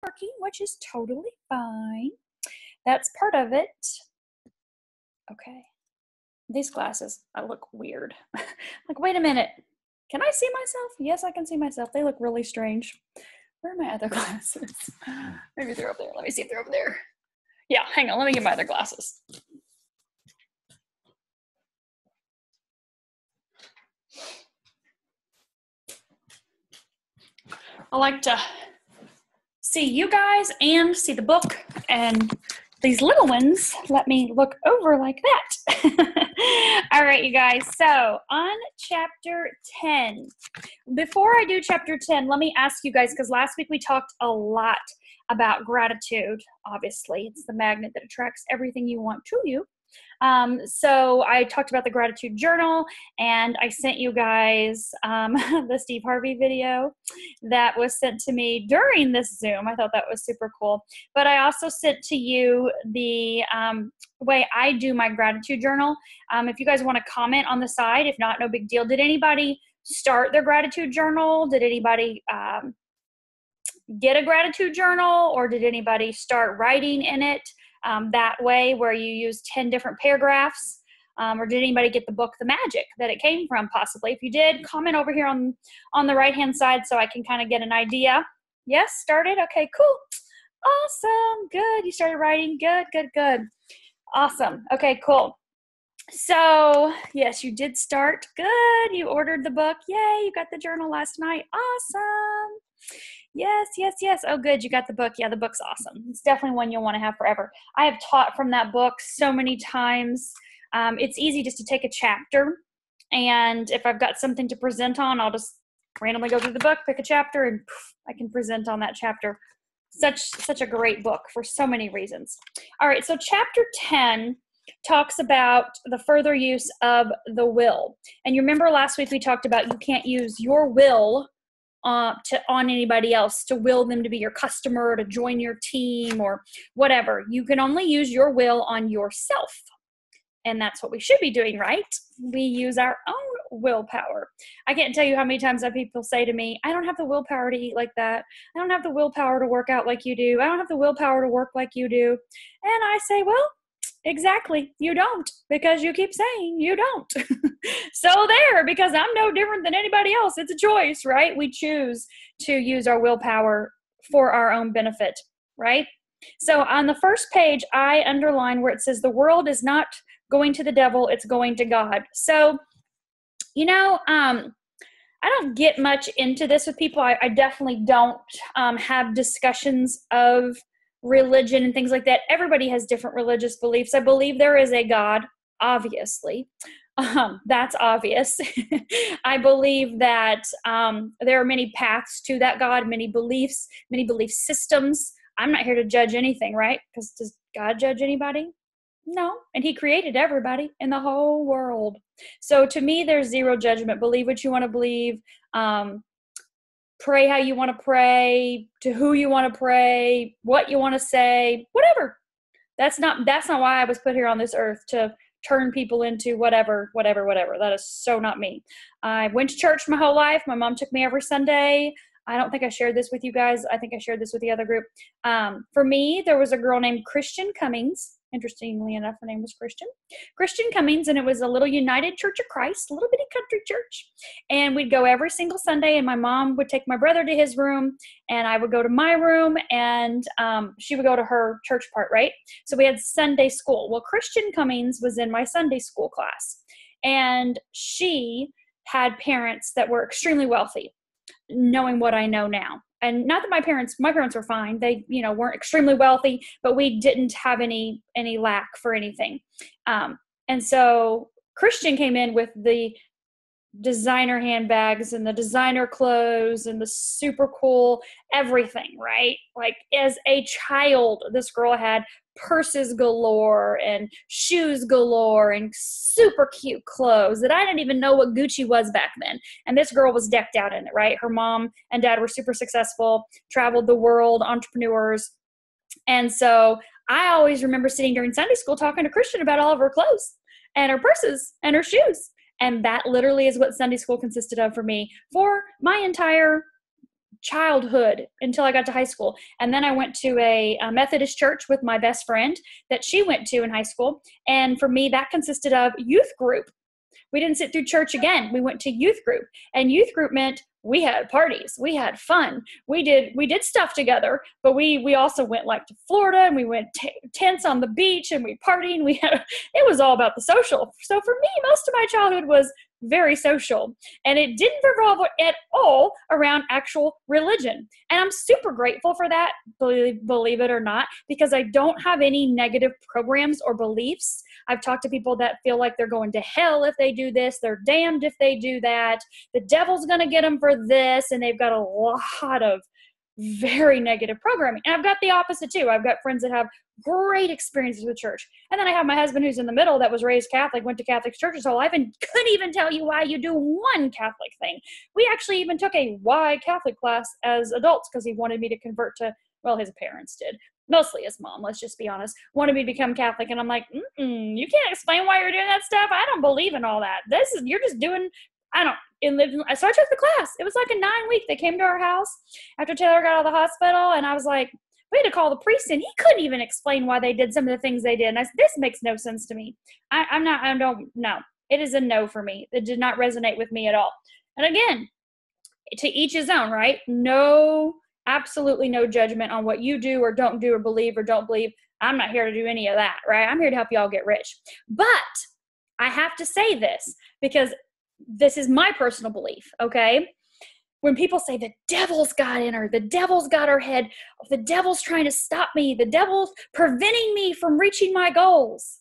working, which is totally fine. That's part of it. Okay. These glasses, I look weird. Like, wait a minute. Can I see myself? Yes, I can see myself. They look really strange. Where are my other glasses? Maybe they're over there. Let me see if they're over there. Yeah, hang on. Let me get my other glasses. I like to see you guys and see the book, and these little ones let me look over like that. All right, you guys. So on chapter 10, before I do chapter 10, let me ask you guys, because last week we talked a lot about gratitude. Obviously, it's the magnet that attracts everything you want to you. So I talked about the gratitude journal, and I sent you guys the Steve Harvey video that was sent to me during this Zoom. I thought that was super cool. But I also sent to you the way I do my gratitude journal. If you guys want to comment on the side, if not, no big deal. Did anybody start their gratitude journal? Did anybody get a gratitude journal, or did anybody start writing in it? That way, where you use 10 different paragraphs, or did anybody get the book The Magic that it came from, possibly? If you did, comment over here on the right hand side so I can kind of get an idea. Yes, started? Okay, cool. Awesome. Good. You started writing. Good. Awesome. Okay, cool. So yes, you did start. Good. You ordered the book. Yay, you got the journal last night. Awesome. Yes. Oh, good. You got the book. Yeah, the book's awesome. It's definitely one you'll want to have forever. I have taught from that book so many times. It's easy just to take a chapter, and if I've got something to present on, I'll just randomly go through the book, pick a chapter, and poof, I can present on that chapter. Such a great book for so many reasons. All right, so chapter 10 talks about the further use of the will. And you remember last week we talked about you can't use your will on anybody else, to will them to be your customer, or to join your team, or whatever. You can only use your will on yourself. And that's what we should be doing, right? We use our own willpower. I can't tell you how many times that people say to me, I don't have the willpower to eat like that. I don't have the willpower to work out like you do. I don't have the willpower to work like you do. And I say, well, exactly, you don't, because you keep saying you don't. So there, because I'm no different than anybody else. It's a choice, right? We choose to use our willpower for our own benefit, right? So on the first page, I underline where it says the world is not going to the devil, it's going to God. So, I don't get much into this with people. I definitely don't have discussions of religion and things like that. Everybody has different religious beliefs. I believe there is a God, obviously. That's obvious. I believe that there are many paths to that God, many beliefs, many belief systems. I'm not here to judge anything, right? Because does God judge anybody? No. And he created everybody in the whole world. So to me, there's zero judgment. Believe what you want to believe. Pray how you want to pray, to who you want to pray, what you want to say, whatever. That's not why I was put here on this earth, to turn people into whatever. That is so not me. I went to church my whole life. My mom took me every Sunday. I don't think I shared this with you guys. I think I shared this with the other group. For me, there was a girl named Christian Cummings. Interestingly enough, her name was Christian Cummings, and it was a little United Church of Christ, a little bitty country church. And we'd go every single Sunday, and my mom would take my brother to his room, and I would go to my room, and she would go to her church part, right? So we had Sunday school. Well, Christian Cummings was in my Sunday school class, and she had parents that were extremely wealthy, knowing what I know now. And not that my parents were fine. They, weren't extremely wealthy, but we didn't have any lack for anything. And so Christian came in with the designer handbags and the designer clothes and the super cool everything, right? Like, as a child, this girl had purses galore and shoes galore and super cute clothes that I didn't even know what Gucci was back then. And this girl was decked out in it, right? Her mom and dad were super successful, traveled the world, entrepreneurs. And so I always remember sitting during Sunday school talking to Christian about all of her clothes and her purses and her shoes. And that literally is what Sunday school consisted of for me for my entire childhood until I got to high school. And then I went to a Methodist church with my best friend that she went to in high school. And for me, that consisted of youth group. We didn't sit through church again. We went to youth group, and youth group meant we had parties, we had fun, we did stuff together. But we also went like to Florida, and we went tents on the beach, and we partied. And it was all about the social. So for me, most of my childhood was very social, and it didn't revolve at all around actual religion. And I'm super grateful for that, believe it or not, because I don't have any negative programs or beliefs. I've talked to people that feel like they're going to hell if they do this, they're damned if they do that, the devil's going to get them for this, and they've got a lot of very negative programming. And I've got the opposite too. I've got friends that have great experiences with church. And then I have my husband who's in the middle, that was raised Catholic, went to Catholic church his whole life, and couldn't even tell you why you do one Catholic thing. We actually even took a why Catholic class as adults because he wanted me to convert to, well, his parents did. Mostly his mom, let's just be honest, wanted me to become Catholic. And I'm like, you can't explain why you're doing that stuff. I don't believe in all that. You're just doing, so I took the class. It was like a 9-week. They came to our house after Taylor got out of the hospital, and I was like, we had to call the priest in. He couldn't even explain why they did some of the things they did. And I said, this makes no sense to me. No. It is a no for me. It did not resonate with me at all. And again, to each his own, right? No, absolutely no judgment on what you do or don't do or believe or don't believe. I'm not here to do any of that, right? I'm here to help y'all get rich. But I have to say this because this is my personal belief, okay? When people say the devil's got in her, the devil's got her head, the devil's trying to stop me, the devil's preventing me from reaching my goals.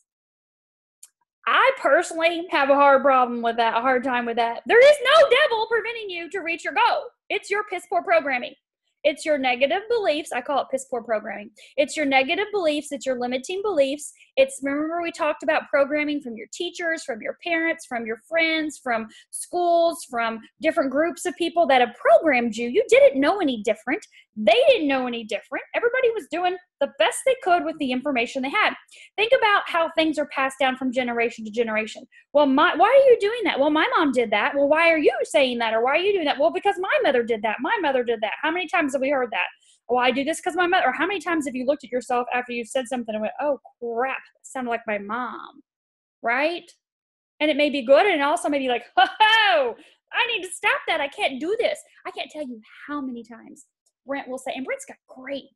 I personally have a hard time with that. There is no devil preventing you to reach your goal. It's your piss poor programming. It's your negative beliefs. I call it piss poor programming. It's your negative beliefs. It's your limiting beliefs. Remember we talked about programming from your teachers, from your parents, from your friends, from schools, from different groups of people that have programmed you. You didn't know any different. They didn't know any different. Everybody was doing the best they could with the information they had. Think about how things are passed down from generation to generation. Well, why are you doing that? Well, my mom did that. Well, why are you saying that? Or why are you doing that? Well, because my mother did that. My mother did that. How many times have we heard that? Oh, I do this because my mother. Or how many times have you looked at yourself after you said something and went, oh, crap, that sounded like my mom, right? And it may be good, and also may be like, oh, I need to stop that. I can't do this. I can't tell you how many times Brent will say, and Brent's got great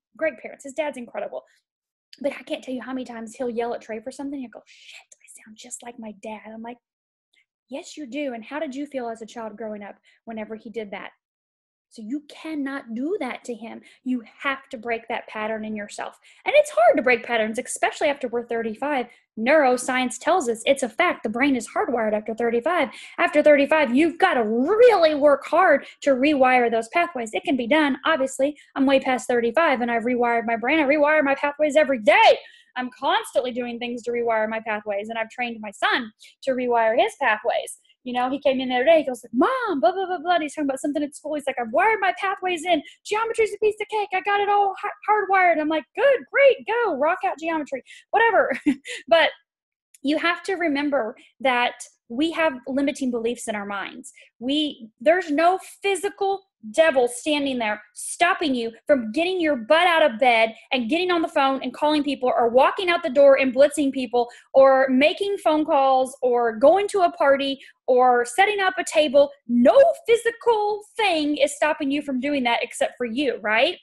parents. His dad's incredible. But I can't tell you how many times he'll yell at Trey for something. He'll go, shit, I sound just like my dad. I'm like, yes, you do. And how did you feel as a child growing up whenever he did that? So you cannot do that to him. You have to break that pattern in yourself. And it's hard to break patterns, especially after we're 35. Neuroscience tells us it's a fact. The brain is hardwired after 35. After 35, you've got to really work hard to rewire those pathways. It can be done. Obviously, I'm way past 35 and I've rewired my brain. I rewire my pathways every day. I'm constantly doing things to rewire my pathways, and I've trained my son to rewire his pathways. You know, he came in the other day, he goes like, Mom, blah, blah, blah, blah. He's talking about something at school. He's like, I've wired my pathways in. Geometry's a piece of cake. I got it all hardwired. I'm like, good, great, go, rock out geometry, whatever. But you have to remember that we have limiting beliefs in our minds. There's no physical devil standing there stopping you from getting your butt out of bed and getting on the phone and calling people, or walking out the door and blitzing people, or making phone calls, or going to a party, or setting up a table. No physical thing is stopping you from doing that except for you, right?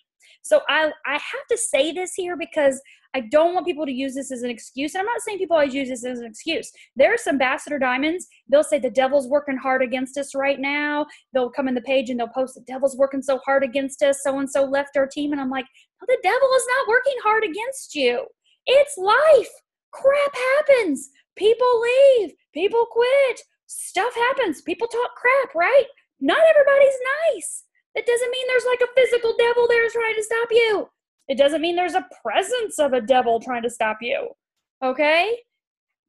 So I have to say this here because I don't want people to use this as an excuse. And I'm not saying people always use this as an excuse. There are some Ambassador Diamonds. They'll say the devil's working hard against us right now. They'll come in the page and they'll post, the devil's working so hard against us. So-and-so left our team. And I'm like, no, the devil is not working hard against you. It's life. Crap happens. People leave. People quit. Stuff happens. People talk crap, right? Not everybody's nice. That doesn't mean there's like a physical devil there trying to stop you. It doesn't mean there's a presence of a devil trying to stop you, okay?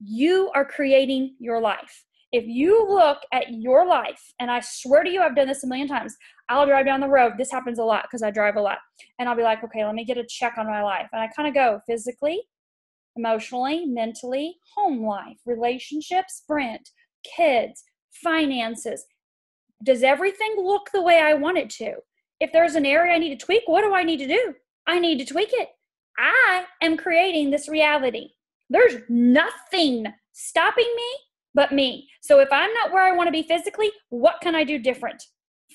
You are creating your life. If you look at your life, and I swear to you, I've done this a million times. I'll drive down the road. This happens a lot because I drive a lot. And I'll be like, okay, let me get a check on my life. And I kind of go physically, emotionally, mentally, home life, relationships, Brent, kids, finances. Does everything look the way I want it to? If there's an area I need to tweak, what do I need to do? I need to tweak it. I am creating this reality. There's nothing stopping me but me. So if I'm not where I want to be physically, what can I do different?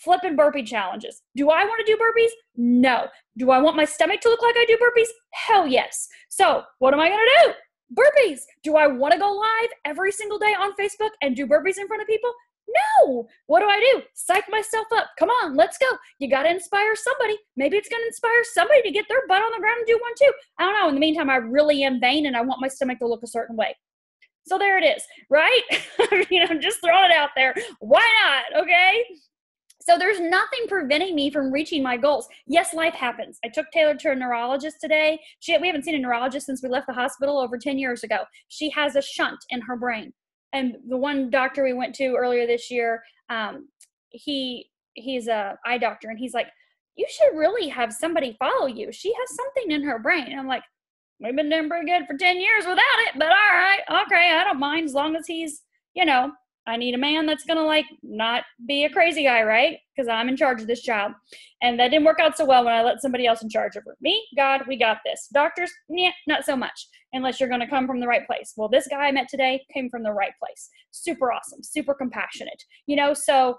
Flipping burpee challenges. Do I want to do burpees? No. Do I want my stomach to look like I do burpees? Hell yes. So what am I going to do? Burpees. Do I want to go live every single day on Facebook and do burpees in front of people? No. What do? Psych myself up. Come on, let's go. You got to inspire somebody. Maybe it's going to inspire somebody to get their butt on the ground and do one too. I don't know. In the meantime, I really am vain and I want my stomach to look a certain way. So there it is, right? Just throwing it out there. Why not? Okay. So there's nothing preventing me from reaching my goals. Yes, life happens. I took Taylor to a neurologist today. We haven't seen a neurologist since we left the hospital over 10 years ago. She has a shunt in her brain. And the one doctor we went to earlier this year, he's a eye doctor. And he's like, you should really have somebody follow you. She has something in her brain. And I'm like, we've been doing pretty good for 10 years without it. But all right, okay, I don't mind as long as he's, I need a man that's going to not be a crazy guy, right? Because I'm in charge of this child. And that didn't work out so well when I let somebody else in charge of her. Me, God, we got this. Doctors, not so much, unless you're going to come from the right place. Well, this guy I met today came from the right place. Super awesome, super compassionate. So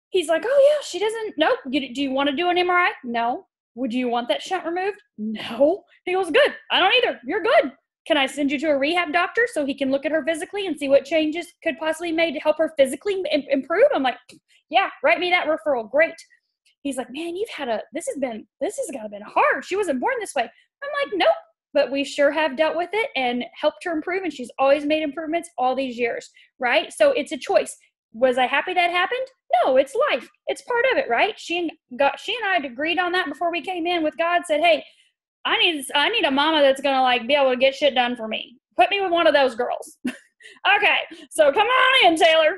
he's like, oh yeah, she doesn't, nope. Do you want to do an MRI? No. Would you want that shunt removed? No. He goes, good. I don't either. You're good. Can I send you to a rehab doctor so he can look at her physically and see what changes could possibly be made to help her physically improve? I'm like, yeah, write me that referral. Great. He's like, man, this has gotta been hard. She wasn't born this way. I'm like, nope, but we sure have dealt with it and helped her improve. And she's always made improvements all these years, right? So it's a choice. Was I happy that happened? No, it's life. It's part of it, right? She and I had agreed on that before we came in with God, said, hey, I need a mama that's going to be able to get shit done for me. Put me with one of those girls. Okay. So come on in, Taylor.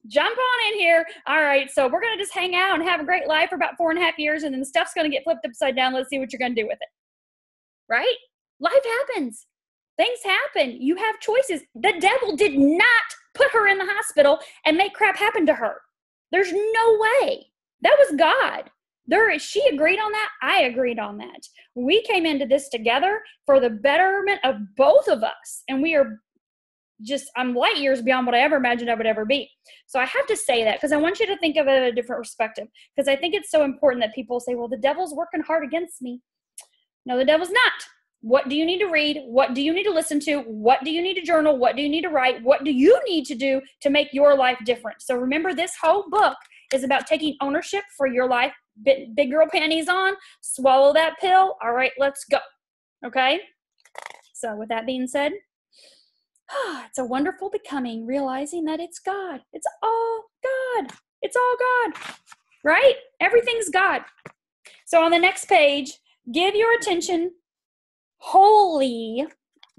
Jump on in here. All right. So we're going to just hang out and have a great life for about 4.5 years. And then the stuff's going to get flipped upside down. Let's see what you're going to do with it. Right? Life happens. Things happen. You have choices. The devil did not put her in the hospital and make crap happen to her. There's no way. That was God. She agreed on that. I agreed on that. We came into this together for the betterment of both of us. And we are I'm light years beyond what I ever imagined I would ever be. So I have to say that because I want you to think of it at a different perspective. Because I think it's so important that people say, well, the devil's working hard against me. No, the devil's not. What do you need to read? What do you need to listen to? What do you need to journal? What do you need to write? What do you need to do to make your life different? So remember, this whole book is about taking ownership for your life. Big girl panties on, swallow that pill. All right, let's go. Okay? So with that being said, it's a wonderful becoming, realizing that it's God. It's all God. It's all God. Right? Everything's God. So on the next page, give your attention wholly,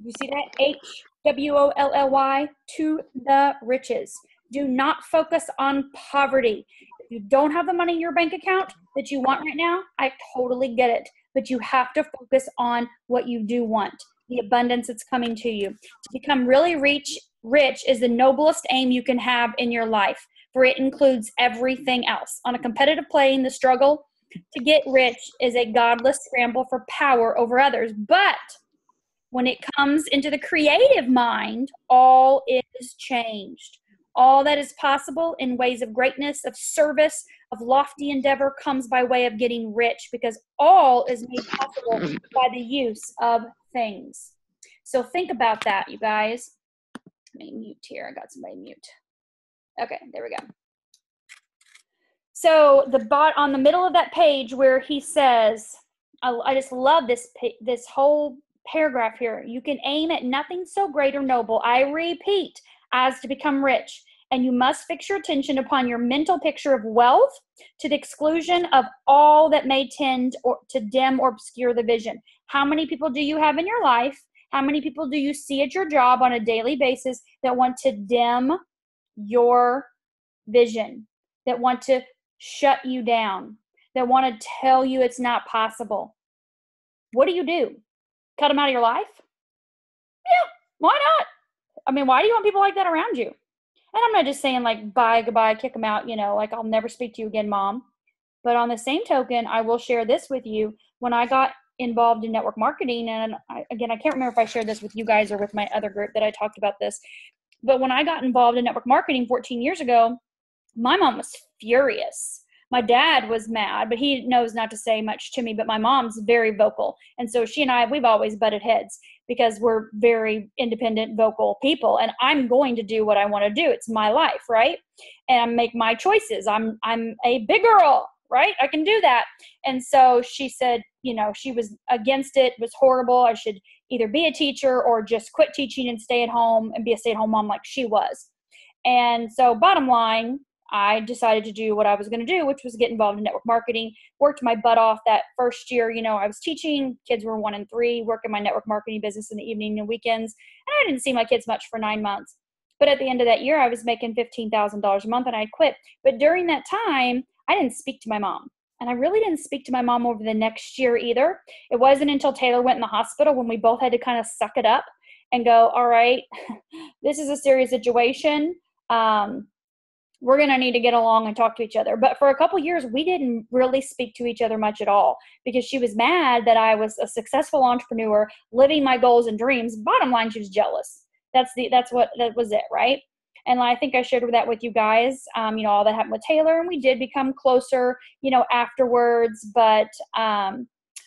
you see that? HWOLLY, to the riches. Do not focus on poverty. If you don't have the money in your bank account that you want right now, I totally get it. But you have to focus on what you do want, the abundance that's coming to you. To become really rich is the noblest aim you can have in your life, for it includes everything else. On a competitive plane, the struggle to get rich is a godless scramble for power over others. But when it comes into the creative mind, all is changed. All that is possible in ways of greatness, of service, of lofty endeavor comes by way of getting rich, because all is made possible by the use of things. So think about that, you guys. Let me mute here. I got somebody mute. Okay, there we go. So on the middle of that page where he says, I just love this whole paragraph here. You can aim at nothing so great or noble, I repeat, as to become rich. And you must fix your attention upon your mental picture of wealth to the exclusion of all that may tend to dim or obscure the vision. How many people do you have in your life? How many people do you see at your job on a daily basis that want to dim your vision, that want to shut you down, that want to tell you it's not possible? What do? Cut them out of your life? Yeah, why not? I mean, why do you want people like that around you? And I'm not just saying bye, goodbye, kick them out, like I'll never speak to you again, mom. But on the same token, I will share this with you. When I got involved in network marketing, and again, I can't remember if I shared this with you guys or with my other group that I talked about this, but when I got involved in network marketing 14 years ago, my mom was furious. My dad was mad, but he knows not to say much to me, but my mom's very vocal. And so she and I, we've always butted heads because we're very independent, vocal people. And I'm going to do what I want to do. It's my life, right? And I make my choices. I'm a big girl, right? I can do that. And so she said, you know, she was against it. It was horrible. I should either be a teacher or just quit teaching and stay at home and be a stay-at-home mom like she was. And so bottom line, I decided to do what I was going to do, which was get involved in network marketing. Worked my butt off that first year. You know, I was teaching, kids were 1 and 3, working my network marketing business in the evening and weekends. And I didn't see my kids much for 9 months. But at the end of that year, I was making $15,000 a month and I quit. But during that time, I didn't speak to my mom. And I really didn't speak to my mom over the next year either. It wasn't until Taylor went in the hospital when we both had to kind of suck it up and go, all right, this is a serious situation. We're going to need to get along and talk to each other. But for a couple years, we didn't really speak to each other much at all because she was mad that I was a successful entrepreneur living my goals and dreams. Bottom line, she was jealous. That was it, right? And I think I shared that with you guys, you know, all that happened with Taylor, and we did become closer, you know, afterwards. But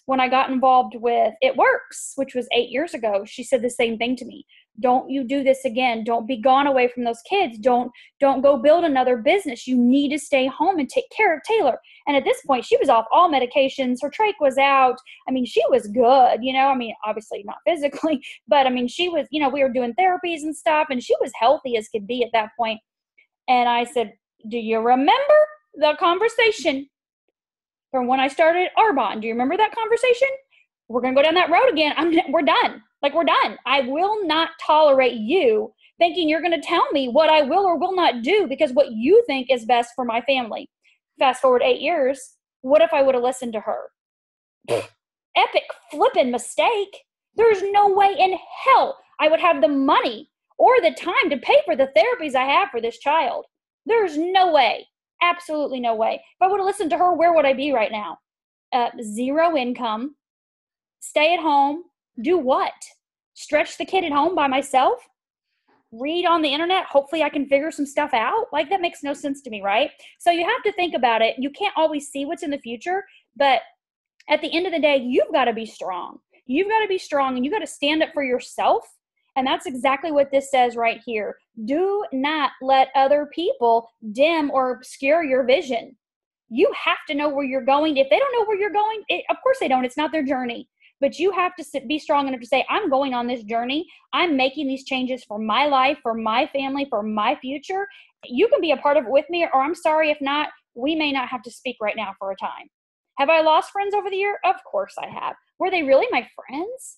when I got involved with It Works, which was 8 years ago, she said the same thing to me. Don't you do this again. Don't be gone away from those kids. Don't go build another business. You need to stay home and take care of Taylor. And at this point, she was off all medications. Her trach was out. I mean, she was good, you know, I mean, obviously not physically, but I mean, she was, you know, we were doing therapies and stuff, and she was healthy as could be at that point. And I said, do you remember the conversation from when I started Arbonne? Do you remember that conversation? We're going to go down that road again. We're done. Like, we're done. I will not tolerate you thinking you're going to tell me what I will or will not do because what you think is best for my family. Fast forward 8 years. What if I would have listened to her? Epic flipping mistake. There's no way in hell I would have the money or the time to pay for the therapies I have for this child. There's no way. Absolutely no way. If I would have listened to her, where would I be right now? Zero income. Stay at home. Do what? Stretch the kid at home by myself? Read on the internet? Hopefully I can figure some stuff out? Like, that makes no sense to me, right? So you have to think about it. You can't always see what's in the future, but at the end of the day, you've got to be strong. You've got to be strong, and you got to stand up for yourself. And that's exactly what this says right here. Do not let other people dim or obscure your vision. You have to know where you're going. If they don't know where you're going, of course they don't. It's not their journey. But you have to be strong enough to say, I'm going on this journey. I'm making these changes for my life, for my family, for my future. You can be a part of it with me, or I'm sorry, if not, we may not have to speak right now for a time. Have I lost friends over the year? Of course I have. Were they really my friends?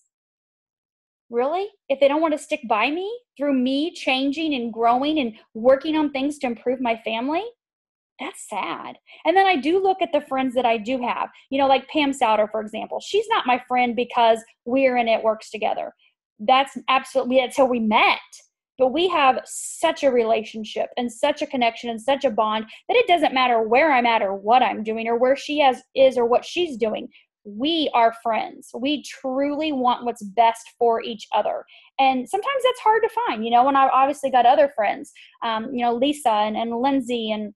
Really? If they don't want to stick by me through me changing and growing and working on things to improve my family? That's sad. And then I do look at the friends that I do have, you know, like Pam Souter, for example. She's not my friend because we're in It Works together. That's how we met. But we have such a relationship and such a connection and such a bond that it doesn't matter where I'm at or what I'm doing or where she is or what she's doing. We are friends. We truly want what's best for each other. And sometimes that's hard to find, you know, and I've obviously got other friends, you know, Lisa and Lindsay and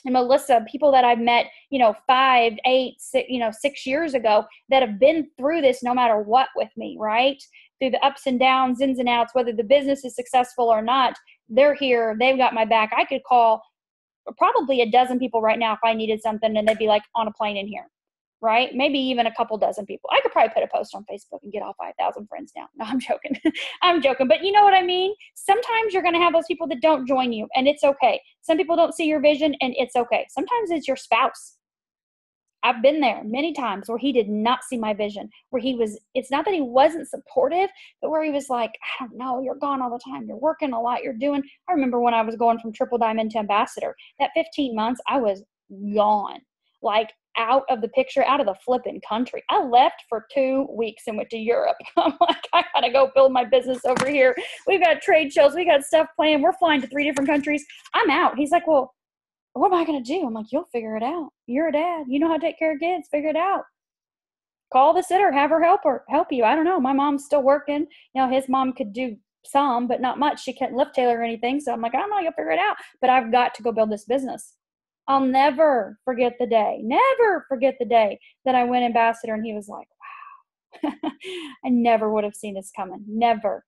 Melissa, people that I've met, you know, 5, 8, 6, 6 years ago that have been through this no matter what with me, right? Through the ups and downs, ins and outs, whether the business is successful or not, they're here. They've got my back. I could call probably a dozen people right now if I needed something, and they'd be like on a plane in here, right? Maybe even a couple dozen people. I could probably put a post on Facebook and get all 5,000 friends now. No, I'm joking. I'm joking. But you know what I mean? Sometimes you're going to have those people that don't join you, and it's okay. Some people don't see your vision, and it's okay. Sometimes it's your spouse. I've been there many times where he did not see my vision, where it's not that he wasn't supportive, but where he was like, I don't know, you're gone all the time. You're working a lot. You're doing. I remember when I was going from Triple Diamond to Ambassador, that 15 months, I was gone, like out of the picture, out of the flipping country. I left for 2 weeks and went to Europe. I'm like, I got to go build my business over here. We've got trade shows. We got stuff planned. We're flying to 3 different countries. I'm out. He's like, well, What am I going to do? I'm like, you'll figure it out. You're a dad. You know how to take care of kids. Figure it out. Call the sitter, have her help you. I don't know. My mom's still working. His mom could do some, but not much. She couldn't lift Taylor or anything. So I'm like, I don't know, you'll figure it out. But I've got to go build this business. I'll never forget the day that I went ambassador, and he was like, wow, I never would have seen this coming. Never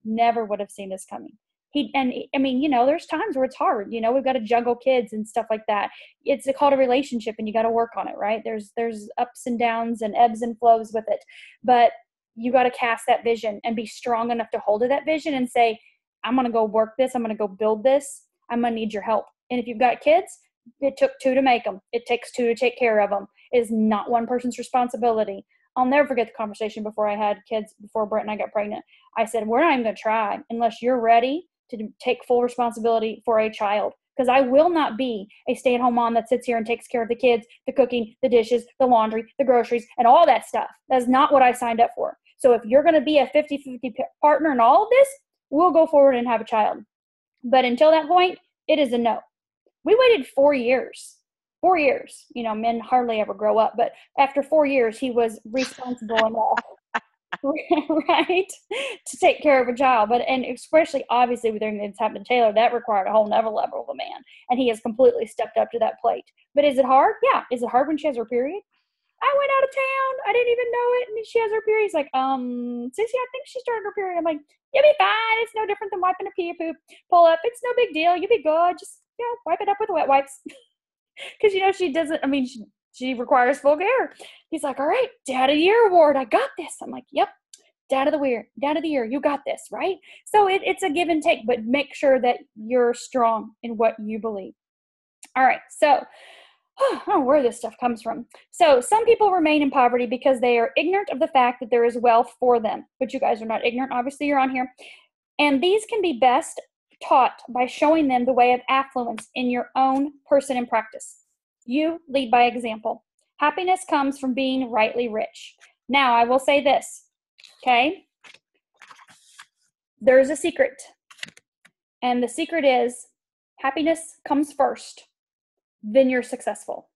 would have seen this coming. There's times where it's hard. We've got to juggle kids and stuff like that. It's called a relationship, and you got to work on it, right? There's ups and downs and ebbs and flows with it. But you got to cast that vision and be strong enough to hold to that vision and say, I'm going to go work this. I'm going to go build this. I'm going to need your help. And if you've got kids, it took 2 to make them. It takes 2 to take care of them. It is not one person's responsibility. I'll never forget the conversation before I had kids, before Brett and I got pregnant. I said, we're not even going to try unless you're ready to take full responsibility for a child, because I will not be a stay-at-home mom that sits here and takes care of the kids, the cooking, the dishes, the laundry, the groceries, and all that stuff. That's not what I signed up for. So if you're going to be a 50-50 partner in all of this, we'll go forward and have a child. But until that point, it is a no. We waited 4 years. 4 years. Men hardly ever grow up, but after 4 years, he was responsible enough, right, to take care of a child. And especially, obviously, with everything that's happened to Taylor, that required a whole nother level of a man, and he has completely stepped up to that plate. But is it hard? Yeah. Is it hard when she has her period? I went out of town. I didn't even know it. And she has her period. He's like, Sissy, I think she started her period. I'm like, you'll be fine. It's no different than wiping a pee poop. Pull up. It's no big deal. You'll be good. Just, wipe it up with the wet wipes. Because, she doesn't, she requires full care. He's like, all right, Dad of the Year award. I got this. I'm like, yep. Dad of the year. You got this, right? So it's a give and take, but make sure that you're strong in what you believe. All right. So, I don't know where this stuff comes from. So some people remain in poverty because they are ignorant of the fact that there is wealth for them. But you guys are not ignorant. Obviously, you're on here. And these can be best taught by showing them the way of affluence in your own person and practice. You lead by example. Happiness comes from being rightly rich. Now, I will say this, okay? There's a secret. And the secret is happiness comes first. Then you're successful.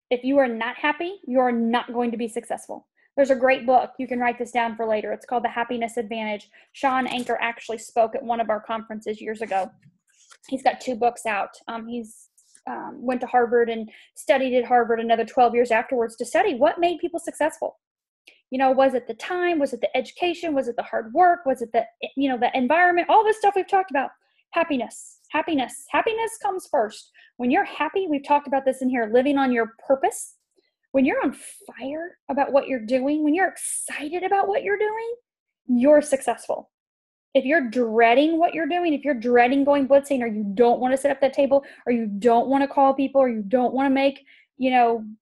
If you are not happy, you're not going to be successful. There's a great book. You can write this down for later. It's called The Happiness Advantage. Sean Anker actually spoke at one of our conferences years ago. He's got 2 books out. He's went to Harvard and studied at Harvard another 12 years afterwards to study what made people successful. Was it the time? Was it the education? Was it the hard work? Was it the environment? All this stuff we've talked about. Happiness comes first. When you're happy, we've talked about this in here, living on your purpose. When you're on fire about what you're doing, when you're excited about what you're doing, you're successful. If you're dreading what you're doing, if you're dreading going blitzing, or you don't want to sit up that table, or you don't want to call people, or you don't want to make,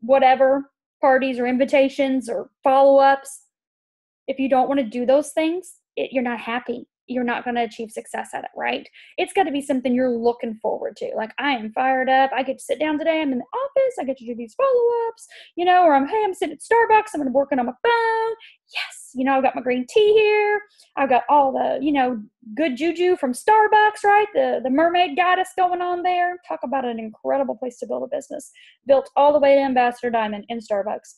whatever parties or invitations or follow-ups, if you don't want to do those things, you're not happy. You're not going to achieve success at it, right? It's got to be something you're looking forward to. Like, I am fired up. I get to sit down today. I'm in the office. I get to do these follow-ups, or I'm sitting at Starbucks. I'm going to working on my phone. Yes. I've got my green tea here. I've got all the, good juju from Starbucks, right? The mermaid goddess going on there. Talk about an incredible place to build a business. Built all the way to Ambassador Diamond in Starbucks.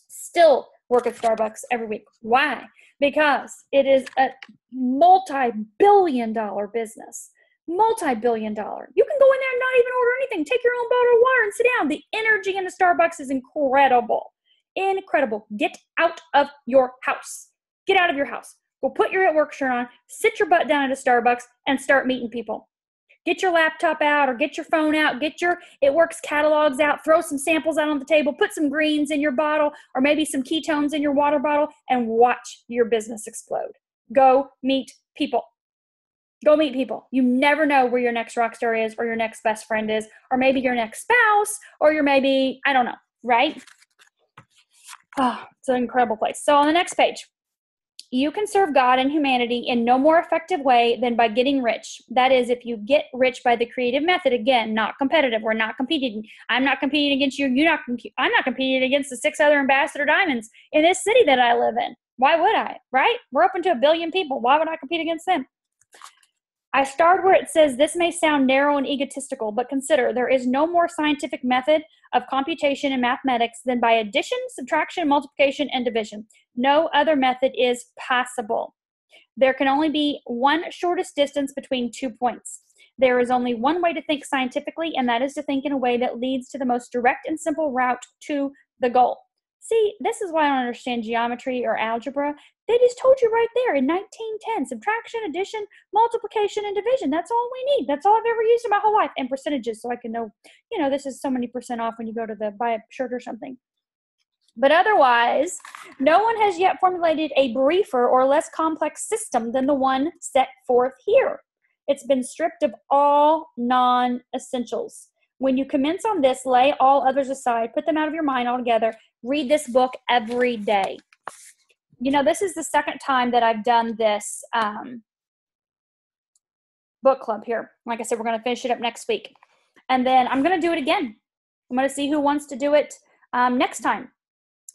Still work at Starbucks every week. Why? Because it is a multi-billion-dollar business. Multi-billion-dollar. You can go in there and not even order anything. Take your own bottle of water and sit down. The energy in the Starbucks is incredible. Incredible. Get out of your house. Get out of your house. Go put your at work shirt on, sit your butt down at a Starbucks, and start meeting people. Get your laptop out or get your phone out, get your It Works catalogs out, throw some samples out on the table, put some greens in your bottle or maybe some ketones in your water bottle, and watch your business explode. Go meet people. Go meet people. You never know where your next rock star is or your next best friend is or maybe your next spouse or your maybe, I don't know, right? Oh, it's an incredible place. So on the next page, you can serve God and humanity in no more effective way than by getting rich. That is, if you get rich by the creative method, again, not competitive. We're not competing. I'm not competing against you. I'm not competing against the 6 other Ambassador Diamonds in this city that I live in. Why would I, right? We're open to 1 billion people. Why would I compete against them? I started where it says, this may sound narrow and egotistical, but consider there is no more scientific method of computation in mathematics than by addition, subtraction, multiplication, and division. No other method is possible. There can only be one shortest distance between 2 points. There is only one way to think scientifically, and that is to think in a way that leads to the most direct and simple route to the goal. See, this is why I don't understand geometry or algebra. They just told you right there in 1910, subtraction, addition, multiplication, and division. That's all we need. That's all I've ever used in my whole life. And percentages, so I can know, this is so many % off when you go to buy a shirt or something. But otherwise, no one has yet formulated a briefer or less complex system than the one set forth here. It's been stripped of all non-essentials. When you commence on this, lay all others aside, put them out of your mind altogether. Read this book every day. This is the second time that I've done this book club here. Like I said, we're going to finish it up next week. And then I'm going to do it again. I'm going to see who wants to do it next time,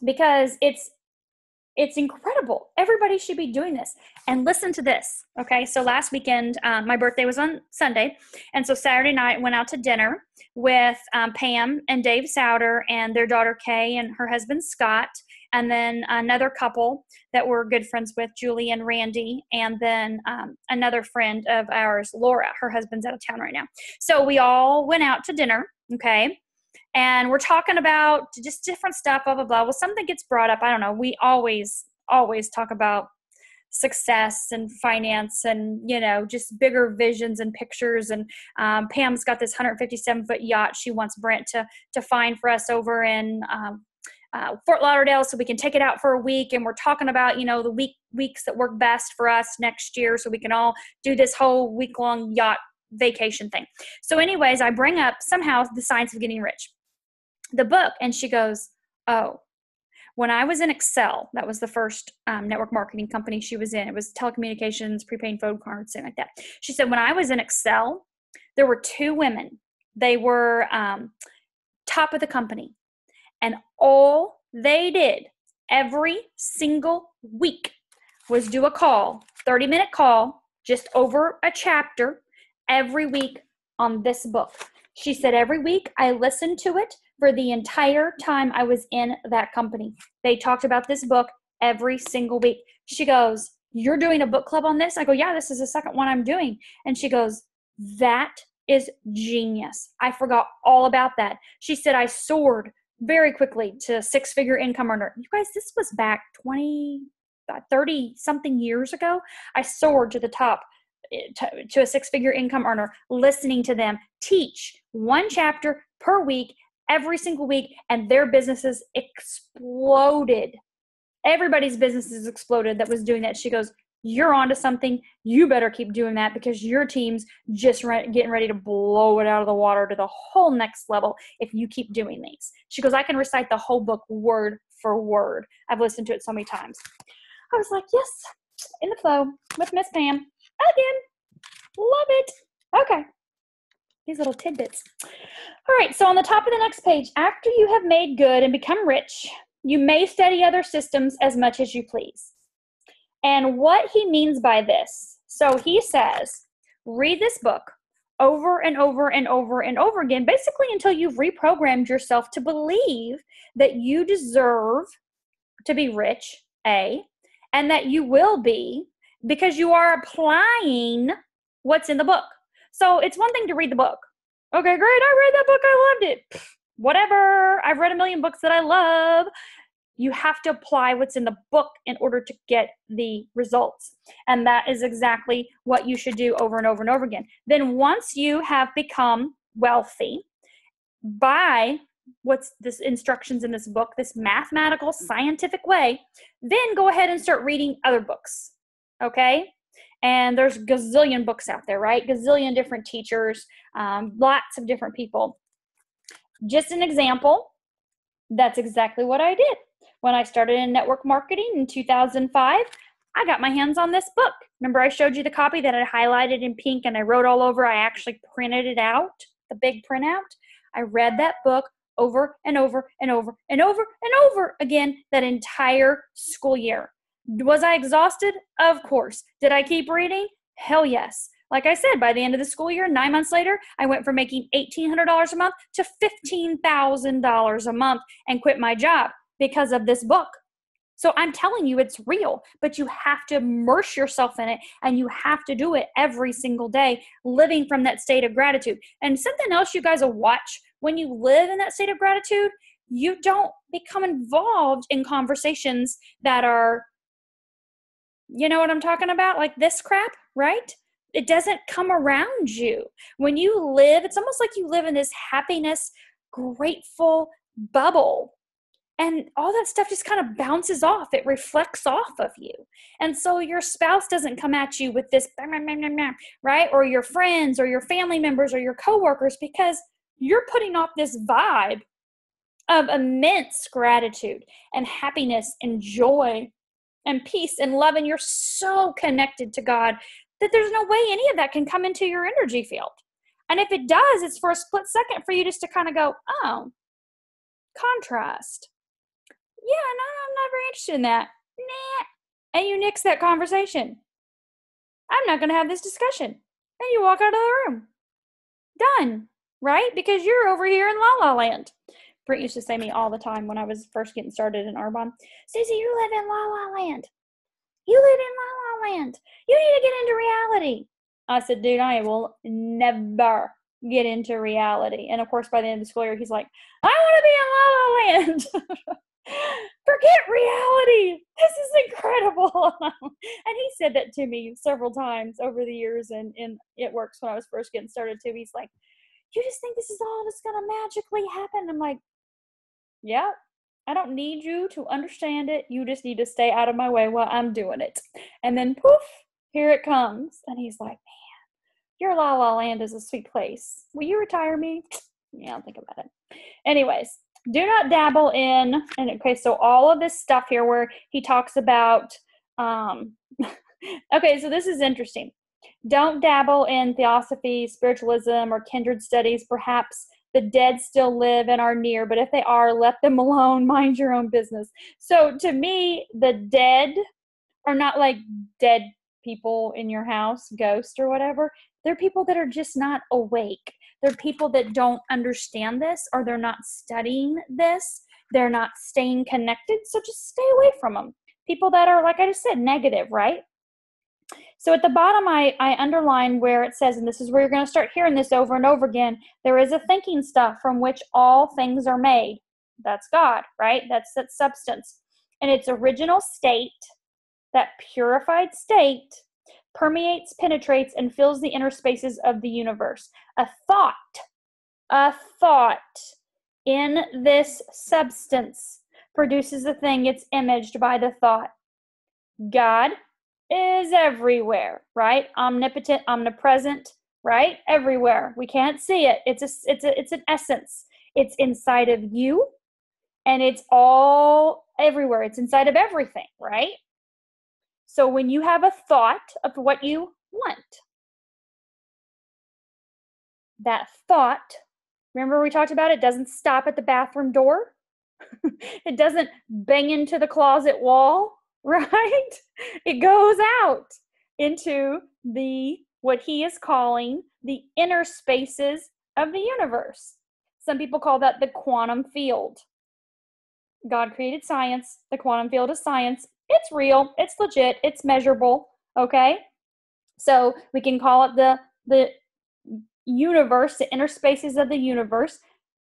because it's incredible. Everybody should be doing this. And listen to this, okay? So last weekend, my birthday was on Sunday, and so Saturday night went out to dinner with Pam and Dave Souter and their daughter Kay and her husband Scott, and then another couple that we're good friends with, Julie and Randy, and then another friend of ours, Laura. Her husband's out of town right now. So we all went out to dinner, okay? And we're talking about just different stuff, blah, blah, blah. Well, something gets brought up. I don't know. We always talk about success and finance and, just bigger visions and pictures. And Pam's got this 157-foot yacht she wants Brent to find for us over in Fort Lauderdale so we can take it out for a week. And we're talking about, the weeks that work best for us next year so we can all do this whole week-long yacht vacation thing. So anyways, I bring up somehow The Science of Getting Rich, the book, and she goes, oh, when I was in Excel, that was the first network marketing company she was in. It was telecommunications, prepaid phone cards, something like that. She said, when I was in Excel, there were 2 women. They were top of the company. And all they did every single week was do a call, 30-minute call, just over a chapter every week on this book. She said, every week I listened to it for the entire time I was in that company. They talked about this book every single week. She goes, you're doing a book club on this? I go, yeah, this is the second one I'm doing. And she goes, that is genius. I forgot all about that. She said, I soared very quickly to 6-figure income earner. You guys, this was back 30 something years ago. I soared to the top to a 6-figure income earner, listening to them teach 1 chapter per week, every single week, and their businesses exploded. Everybody's businesses exploded that was doing that. She goes, you're onto something. You better keep doing that because your team's just getting ready to blow it out of the water to the whole next level if you keep doing these. She goes, I can recite the whole book word for word. I've listened to it so many times. I was like, yes, in the flow with Miss Pam. Again, love it. Okay, these little tidbits. All right, so on the top of the next page, after you have made good and become rich, you may study other systems as much as you please. And what he means by this, so he says, read this book over and over and over and over again, basically until you've reprogrammed yourself to believe that you deserve to be rich, A, and that you will be because you are applying what's in the book. So it's one thing to read the book. Okay, great, I read that book, I loved it. Whatever, I've read a million books that I love. You have to apply what's in the book in order to get the results. And that is exactly what you should do over and over and over again. Then once you have become wealthy by what's this instructions in this book, this mathematical, scientific way, then go ahead and start reading other books, okay? And there's gazillion books out there, right? Gazillion different teachers, lots of different people. Just an example, that's exactly what I did. When I started in network marketing in 2005, I got my hands on this book. Remember I showed you the copy that I highlighted in pink and I wrote all over? I actually printed it out, the big printout. I read that book over and over and over and over and over again that entire school year. Was I exhausted? Of course. Did I keep reading? Hell yes. Like I said, by the end of the school year, 9 months later, I went from making $1,800 a month to $15,000 a month and quit my job because of this book. So I'm telling you, it's real, but you have to immerse yourself in it, and you have to do it every single day, living from that state of gratitude. And something else you guys will watch, when you live in that state of gratitude, you don't become involved in conversations that are, you know what I'm talking about? Like this crap, right? It doesn't come around you. When you live, it's almost like you live in this happiness, grateful bubble. And all that stuff just kind of bounces off. It reflects off of you. And so your spouse doesn't come at you with this, right? Or your friends or your family members or your coworkers, because you're putting off this vibe of immense gratitude and happiness and joy and peace and love. And you're so connected to God that there's no way any of that can come into your energy field. And if it does, it's for a split second for you just to kind of go, oh, contrast. Yeah, no, I'm not very interested in that. Nah. And you nix that conversation. I'm not going to have this discussion. And you walk out of the room. Done. Right? Because you're over here in La La Land. Brent used to say to me all the time when I was first getting started in Arbonne, Stacey, you live in La La Land. You live in La La Land. You need to get into reality. I said, dude, I will never get into reality. And of course, by the end of the school year, he's like, I want to be in La La Land. Forget reality. This is incredible. And he said that to me several times over the years, and it works when I was first getting started too. He's like, you just think this is all that's going to magically happen? I'm like, yeah, I don't need you to understand it. You just need to stay out of my way while I'm doing it. And then poof, here it comes. And he's like, man, your La La Land is a sweet place. Will you retire me? Yeah, I'll think about it. Anyways, do not dabble in, and okay, so all of this stuff here where he talks about, okay, so this is interesting. Don't dabble in theosophy, spiritualism, or kindred studies. Perhaps the dead still live and are near, but if they are, let them alone. Mind your own business. So to me, the dead are not like dead people in your house, ghosts or whatever. They're people that are just not awake. They're people that don't understand this, or they're not studying this. They're not staying connected. So just stay away from them. People that are, like I just said, negative, right? So at the bottom, I underline where it says, and this is where you're going to start hearing this over and over again, there is a thinking stuff from which all things are made. That's God, right? That's that substance. And its original state, that purified state, permeates, penetrates, and fills the inner spaces of the universe. A thought in this substance produces the thing it's imaged by the thought. God is everywhere, right? Omnipotent, omnipresent, right? Everywhere. We can't see it. It's an essence. It's inside of you, and it's all everywhere. It's inside of everything, right? So when you have a thought of what you want, that thought, remember we talked about it doesn't stop at the bathroom door. It doesn't bang into the closet wall, right? It goes out into what he is calling the inner spaces of the universe. Some people call that the quantum field. God created science. The quantum field is science. It's real. It's legit. It's measurable. Okay? So we can call it the universe, the inner spaces of the universe,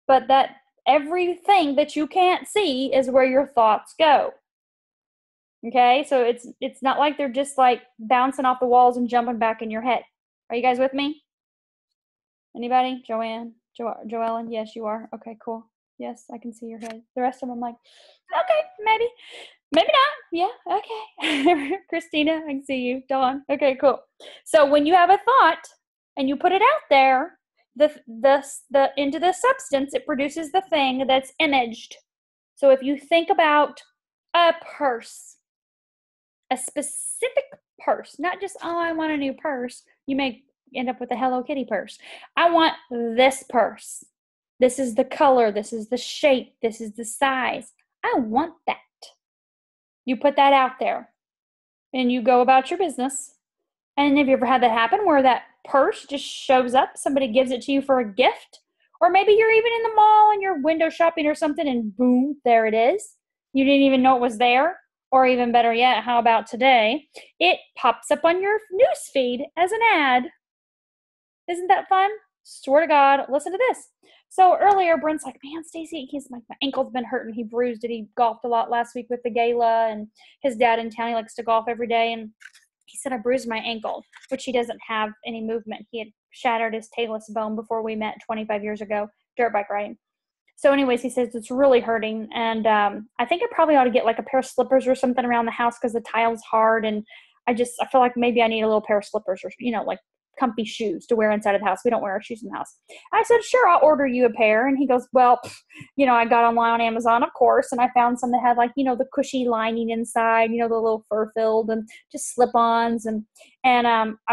but that everything that you can't see is where your thoughts go. Okay? So it's not like they're just like bouncing off the walls and jumping back in your head. Are you guys with me? Anybody? Joanne? Joellen? Yes, you are. Okay, cool. Yes, I can see your head. The rest of them, I'm like, okay, maybe not. Yeah, okay. Christina, I can see you. Dawn. Okay, cool. So when you have a thought and you put it out there, the into the substance, it produces the thing that's imaged. So if you think about a purse, a specific purse, not just, oh, I want a new purse. You may end up with a Hello Kitty purse. I want this purse. This is the color. This is the shape. This is the size. I want that. You put that out there and you go about your business. And have you ever had that happen where that purse just shows up. Somebody gives it to you for a gift. Or maybe you're even in the mall and you're window shopping or something and boom, there it is. You didn't even know it was there. Or even better yet, how about today? It pops up on your news feed as an ad. Isn't that fun? Swear to God, listen to this. So earlier, Brent's like, man, Stacy, he's like, my ankle's been hurting. He bruised it. He golfed a lot last week with the gala, and his dad in town, he likes to golf every day. And he said, I bruised my ankle, which he doesn't have any movement. He had shattered his talus bone before we met 25 years ago, dirt bike riding. So anyways, he says it's really hurting. And I think I probably ought to get like a pair of slippers or something around the house because the tile's hard. And I feel like maybe I need a little pair of slippers or, like comfy shoes to wear inside of the house. We don't wear our shoes in the house. I said, sure, I'll order you a pair. And he goes, well, I got online on Amazon, of course, and I found some that had like, the cushy lining inside, the little fur filled and just slip-ons. And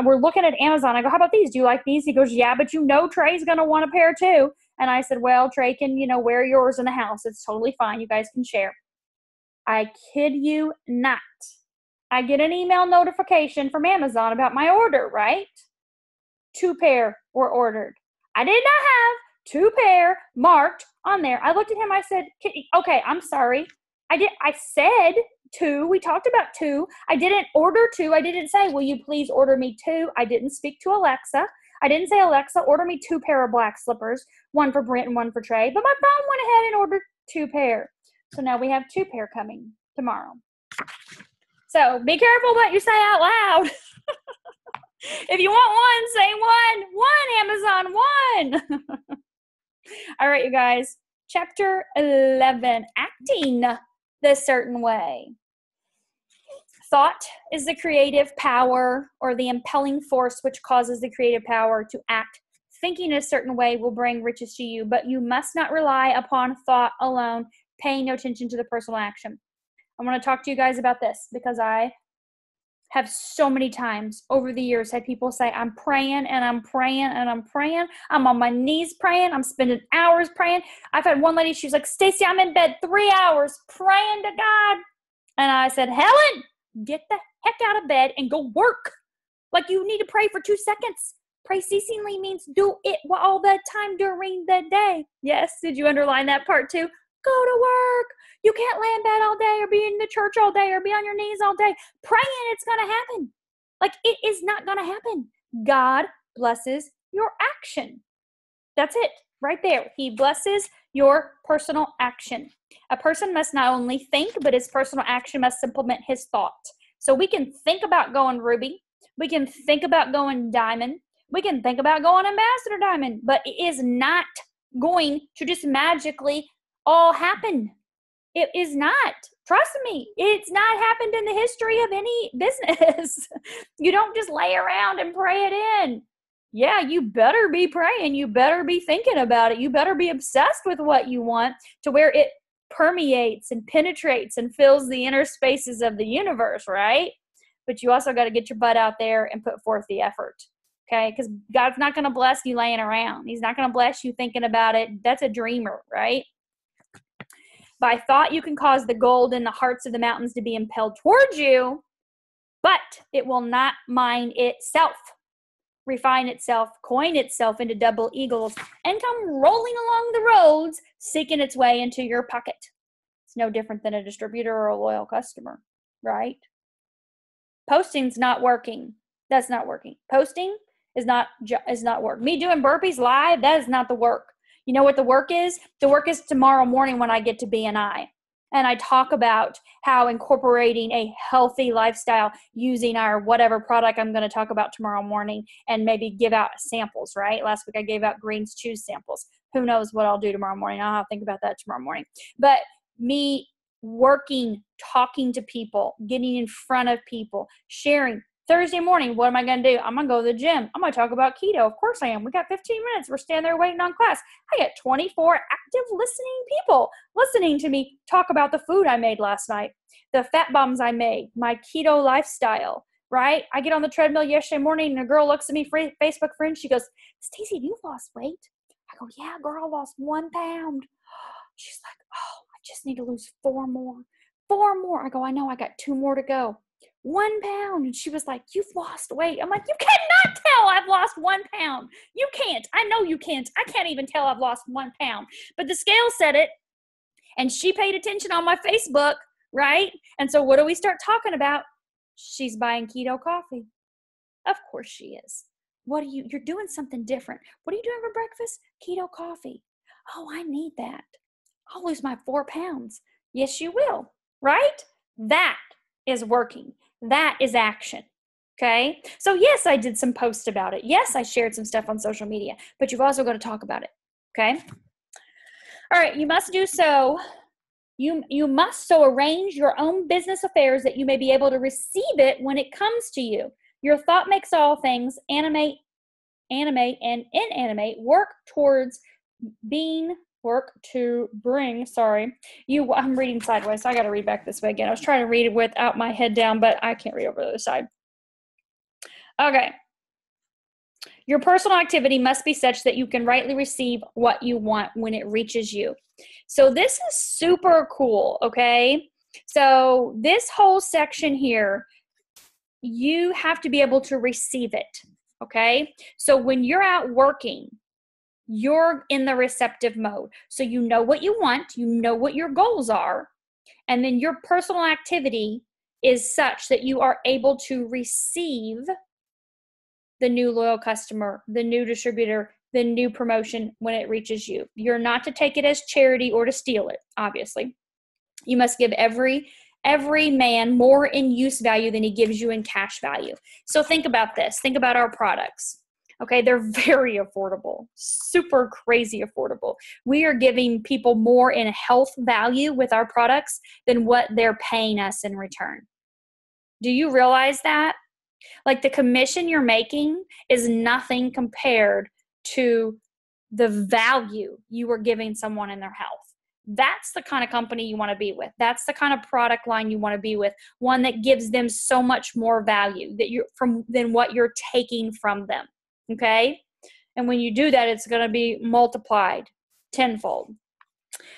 we're looking at Amazon. I go, how about these? Do you like these? He goes, yeah, but Trey's going to want a pair too. And I said, well, Trey can, wear yours in the house. It's totally fine. You guys can share. I kid you not. I get an email notification from Amazon about my order, right? 2 pair were ordered. I did not have 2 pair marked on there. I looked at him. I said, okay, I'm sorry. I said 2. We talked about 2. I didn't order 2. I didn't say, will you please order me 2? I didn't speak to Alexa. I didn't say, Alexa, order me 2 pair of black slippers, 1 for Brent and 1 for Trey. But my phone went ahead and ordered 2 pair. So now we have 2 pair coming tomorrow. So be careful what you say out loud. If you want 1, say 1. 1, Amazon, 1. All right, you guys. Chapter 11, acting the certain way. Thought is the creative power or the impelling force which causes the creative power to act. Thinking a certain way will bring riches to you, but you must not rely upon thought alone, paying no attention to the personal action. I want to talk to you guys about this because I have so many times over the years had people say, I'm praying and I'm praying and I'm praying. I'm on my knees praying. I'm spending hours praying. I've had one lady, she was like, Stacy, I'm in bed 3 hours praying to God. And I said, Helen, get the heck out of bed and go work. Like you need to pray for 2 seconds. Pray ceasingly means do it all the time during the day. Yes, did you underline that part too? Go to work. You can't lay in bed all day or be in the church all day or be on your knees all day. Praying, it's going to happen. Like it is not going to happen. God blesses your action. That's it right there. He blesses your personal action. A person must not only think, but his personal action must implement his thought. So we can think about going Ruby. We can think about going Diamond. We can think about going Ambassador Diamond, but it is not going to just magically all happen. It is not. Trust me, it's not happened in the history of any business. You don't just lay around and pray it in. Yeah, you better be praying. You better be thinking about it. You better be obsessed with what you want to where it permeates and penetrates and fills the inner spaces of the universe, right? But you also got to get your butt out there and put forth the effort, okay? Because God's not going to bless you laying around. He's not going to bless you thinking about it. That's a dreamer, right? By thought, you can cause the gold in the hearts of the mountains to be impelled towards you, but it will not mine itself, refine itself, coin itself into double eagles, and come rolling along the roads, seeking its way into your pocket. It's no different than a distributor or a loyal customer, right? Posting's not working. That's not working. Posting is not work. Me doing burpees live, that is not the work. You know what the work is? The work is tomorrow morning when I get to BNI. And I talk about how incorporating a healthy lifestyle using our whatever product I'm going to talk about tomorrow morning and maybe give out samples, right? Last week I gave out Greens Choose samples. Who knows what I'll do tomorrow morning? I'll think about that tomorrow morning. But me working, talking to people, getting in front of people, sharing. Thursday morning, what am I going to do? I'm going to go to the gym. I'm going to talk about keto. Of course I am. We got 15 minutes. We're standing there waiting on class. I got 24 active listening people listening to me talk about the food I made last night, the fat bombs I made, my keto lifestyle, right? I get on the treadmill yesterday morning and a girl looks at me, Facebook friend. She goes, Stacy, have you lost weight? I go, yeah, girl, I lost 1 pound. She's like, oh, I just need to lose 4 more. 4 more. I go, I know, I got 2 more to go. 1 pound. And she was like, you've lost weight. I'm like, you cannot tell I've lost 1 pound. You can't. I know you can't. I can't even tell I've lost 1 pound. But the scale said it, and she paid attention on my Facebook, right? And so what do we start talking about? She's buying keto coffee. Of course she is. You're doing something different. What are you doing for breakfast? Keto coffee. Oh, I need that. I'll lose my 4 pounds. Yes, you will, right? That is working. That is action. Okay. So yes, I did some posts about it. Yes, I shared some stuff on social media, but you've also got to talk about it. Okay. All right. You must do so. You must so arrange your own business affairs that you may be able to receive it when it comes to you. Your thought makes all things, animate, and inanimate, work to bring, I'm reading sideways, so I got to read back this way again. I was trying to read it without my head down, but I can't read over the other side. Okay. Your personal activity must be such that you can rightly receive what you want when it reaches you. So this is super cool, okay? So this whole section here, you have to be able to receive it, okay? So when you're out working, you're in the receptive mode. So you know what you want, you know what your goals are, and then your personal activity is such that you are able to receive the new loyal customer, the new distributor, the new promotion when it reaches you. You're not to take it as charity or to steal it, obviously. You must give every man more in use value than he gives you in cash value. So think about this. Think about our products. Okay, they're very affordable, super crazy affordable. We are giving people more in health value with our products than what they're paying us in return. Do you realize that? Like the commission you're making is nothing compared to the value you are giving someone in their health. That's the kind of company you want to be with. That's the kind of product line you want to be with. One that gives them so much more value than what you're taking from them. Okay? And when you do that, it's going to be multiplied tenfold.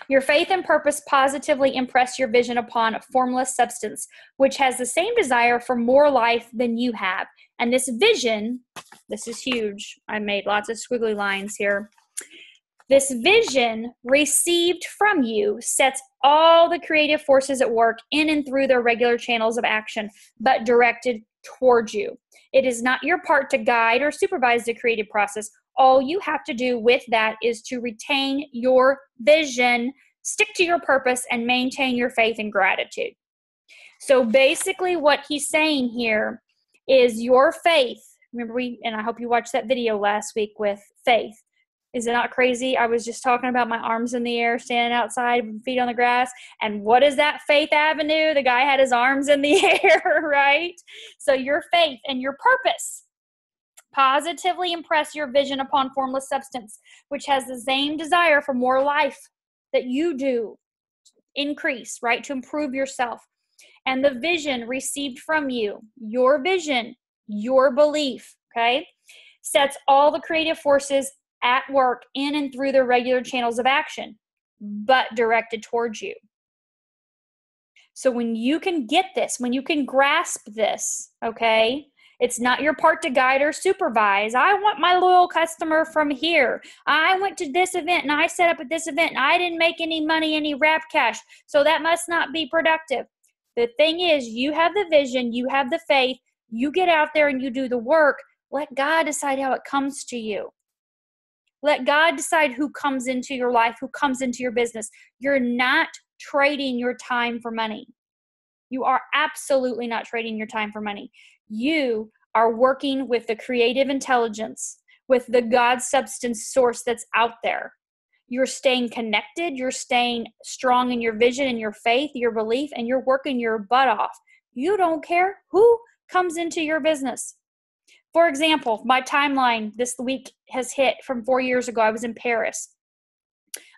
Your faith and purpose positively impress your vision upon a formless substance, which has the same desire for more life than you have. And this vision, this is huge. I made lots of squiggly lines here. This vision received from you sets all the creative forces at work in and through their regular channels of action, but directed towards you. It is not your part to guide or supervise the creative process. All you have to do with that is to retain your vision, stick to your purpose, and maintain your faith and gratitude. So basically what he's saying here is your faith. Remember, and I hope you watched that video last week with faith. Is it not crazy? I was just talking about my arms in the air, standing outside, feet on the grass. And what is that Faith Avenue? The guy had his arms in the air, right? So your faith and your purpose positively impress your vision upon formless substance, which has the same desire for more life that you do. Increase, right? To improve yourself. And the vision received from you, your vision, your belief, okay, sets all the creative forces at work in and through their regular channels of action, but directed towards you. So when you can get this, when you can grasp this, okay, it's not your part to guide or supervise. I want my loyal customer from here. I went to this event and I set up at this event and I didn't make any money, any wrap cash, so that must not be productive. The thing is, you have the vision, you have the faith, you get out there and you do the work. Let God decide how it comes to you. Let God decide who comes into your life, who comes into your business. You're not trading your time for money. You are absolutely not trading your time for money. You are working with the creative intelligence, with the God substance source that's out there. You're staying connected. You're staying strong in your vision and your faith, your belief, and you're working your butt off. You don't care who comes into your business. For example, my timeline this week has hit from 4 years ago. I was in Paris.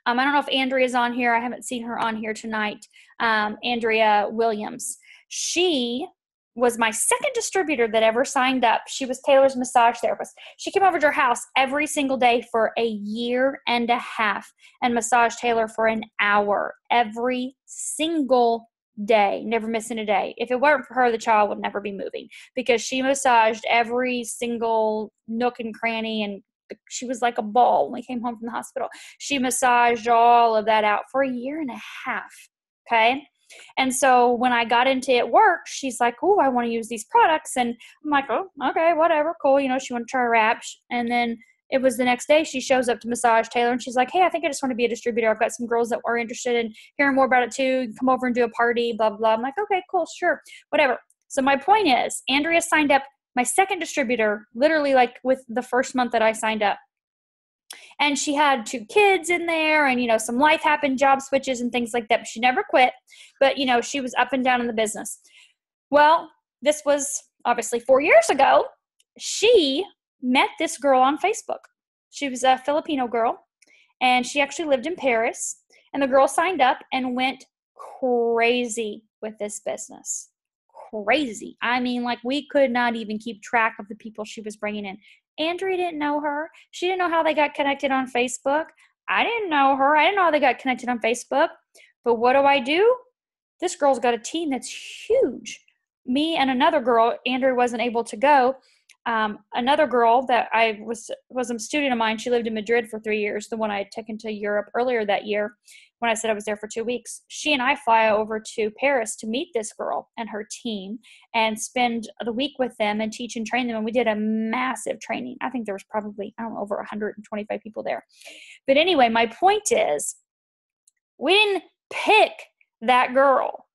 I don't know if Andrea's on here. I haven't seen her on here tonight. Andrea Williams. She was my second distributor that ever signed up. She was Taylor's massage therapist. She came over to her house every single day for a year and a half and massaged Taylor for an hour every single day, never missing a day. If it weren't for her, the child would never be moving, because she massaged every single nook and cranny, and she was like a ball when we came home from the hospital. She massaged all of that out for a year and a half. Okay. And so when I got into it work, she's like, oh, I want to use these products. And I'm like, oh, okay, whatever, cool. You know, she wanted to try a wrap. And then it was the next day she shows up to Massage Taylor, and she's like, hey, I think I just want to be a distributor. I've got some girls that are interested in hearing more about it too. Come over and do a party, blah, blah, blah. I'm like, okay, cool, sure, whatever. So my point is, Andrea signed up my second distributor literally like with the first month that I signed up. And she had 2 kids in there, and, you know, some life happened, job switches and things like that. But she never quit. But, you know, she was up and down in the business. Well, this was obviously 4 years ago. She met this girl on Facebook. She was a Filipino girl, and she actually lived in Paris. And the girl signed up and went crazy with this business. Crazy. I mean, like, we could not even keep track of the people she was bringing in. Andrea didn't know her. She didn't know how they got connected on Facebook. I didn't know her. I didn't know how they got connected on Facebook. But what do? This girl's got a team that's huge. Me and another girl, Andrea wasn't able to go. Another girl that I was a student of mine, she lived in Madrid for 3 years, the one I had taken to Europe earlier that year when I said I was there for 2 weeks. She and I fly over to Paris to meet this girl and her team and spend the week with them and teach and train them. And we did a massive training. I think there was probably, I don't know, over 125 people there. But anyway, my point is, we didn't pick that girl.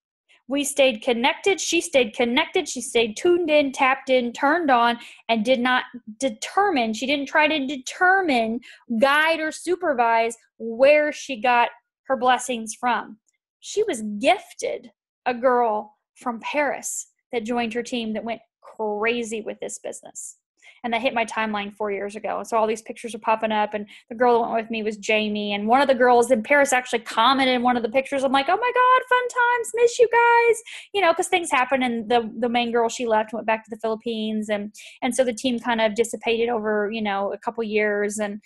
We stayed connected. She stayed connected. She stayed tuned in, tapped in, turned on, and did not determine. She didn't try to determine, guide, or supervise where she got her blessings from. She was gifted a girl from Paris that joined her team that went crazy with this business. And that hit my timeline 4 years ago. So all these pictures are popping up, and the girl that went with me was Jamie. And one of the girls in Paris actually commented in one of the pictures. I'm like, oh my God, fun times, miss you guys. You know, because things happen, and the main girl, she left and went back to the Philippines. And so the team kind of dissipated over, you know, a couple years. And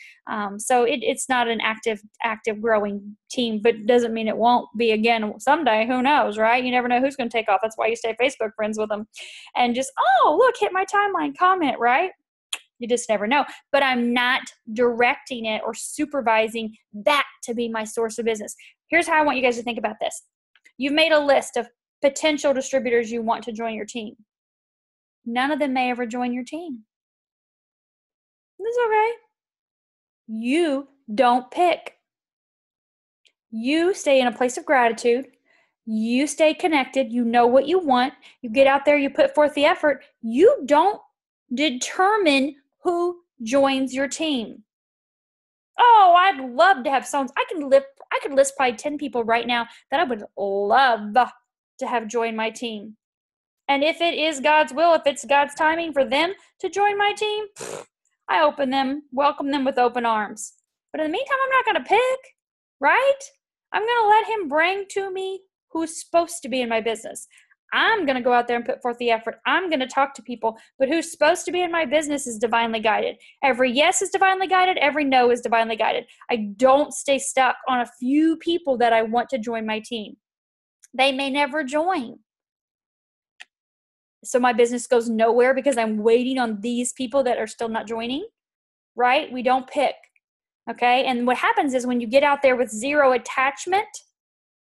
so it's not an active growing team, but doesn't mean it won't be again someday. Who knows, right? You never know who's going to take off. That's why you stay Facebook friends with them. And just, oh, look, hit my timeline, comment, right? You just never know. But I'm not directing it or supervising that to be my source of business. Here's how I want you guys to think about this. You've made a list of potential distributors you want to join your team. None of them may ever join your team. That's okay. You don't pick. You stay in a place of gratitude. You stay connected. You know what you want. You get out there. You put forth the effort. You don't determine who joins your team. Oh, I'd love to have someone. I could list probably 10 people right now that I would love to have join my team. And if it is God's will, if it's God's timing for them to join my team, I welcome them with open arms. But in the meantime, I'm not going to pick, right? I'm going to let him bring to me who's supposed to be in my business. I'm going to go out there and put forth the effort. I'm going to talk to people, but who's supposed to be in my business is divinely guided. Every yes is divinely guided. Every no is divinely guided. I don't stay stuck on a few people that I want to join my team. They may never join. So my business goes nowhere because I'm waiting on these people that are still not joining, right? We don't pick, okay? And what happens is when you get out there with zero attachment,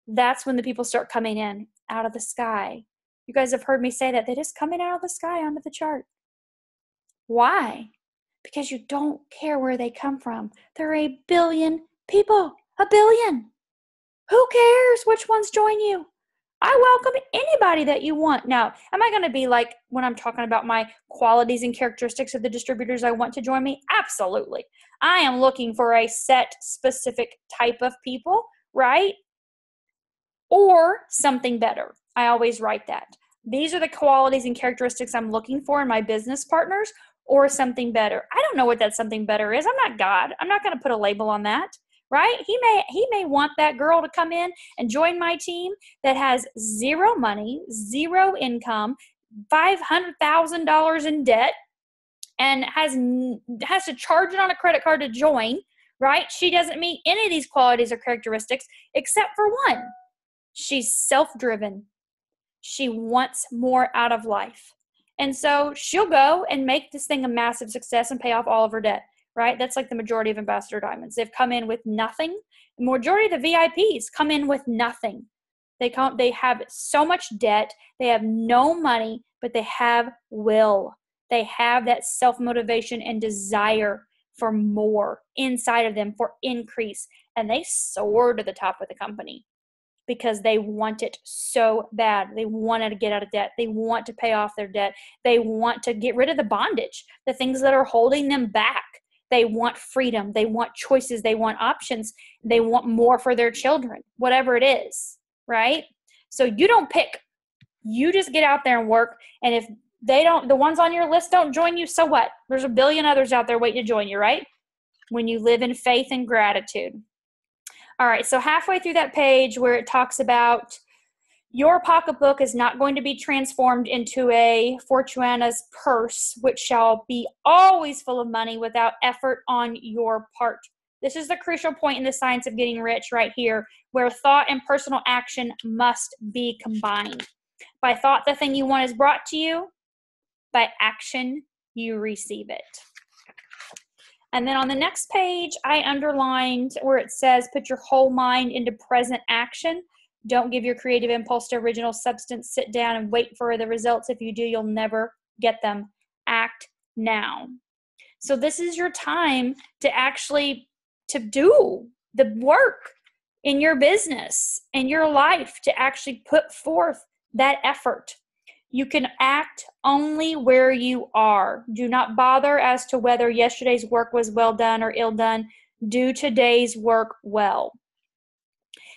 that's when the people start coming in out of the sky. You guys have heard me say that. They're just coming out of the sky onto the chart. Why? Because you don't care where they come from. There are 1 billion people. 1 billion. Who cares which ones join you? I welcome anybody that you want. Now, am I going to be like when I'm talking about my qualities and characteristics of the distributors I want to join me? Absolutely. I am looking for a set specific type of people, right? Or something better. I always write that. These are the qualities and characteristics I'm looking for in my business partners, or something better. I don't know what that something better is. I'm not God. I'm not going to put a label on that, right? He may want that girl to come in and join my team that has zero money, zero income, $500,000 in debt, and has to charge it on a credit card to join, right? She doesn't meet any of these qualities or characteristics except for one. She's self-driven. She wants more out of life. And so she'll go and make this thing a massive success and pay off all of her debt, right? That's like the majority of Ambassador Diamonds. They've come in with nothing. The majority of the VIPs come in with nothing. They have so much debt. They have no money, but they have will. They have that self-motivation and desire for more inside of them, for increase. And they soar to the top of the company because they want it so bad. They want to get out of debt. They want to pay off their debt. They want to get rid of the bondage, the things that are holding them back. They want freedom. They want choices. They want options. They want more for their children, whatever it is, right? So you don't pick. You just get out there and work. And if they don't, the ones on your list don't join you, so what? There's a billion others out there waiting to join you, right? When you live in faith and gratitude. All right, so halfway through that page where it talks about your pocketbook is not going to be transformed into a Fortuna's purse, which shall be always full of money without effort on your part. This is the crucial point in the science of getting rich right here, where thought and personal action must be combined. By thought, the thing you want is brought to you. By action, you receive it. And then on the next page, I underlined where it says, put your whole mind into present action. Don't give your creative impulse to original substance. Sit down and wait for the results. If you do, you'll never get them. Act now. So this is your time to actually to do the work in your business, in your life, to actually put forth that effort. You can act only where you are. Do not bother as to whether yesterday's work was well done or ill done. Do today's work well.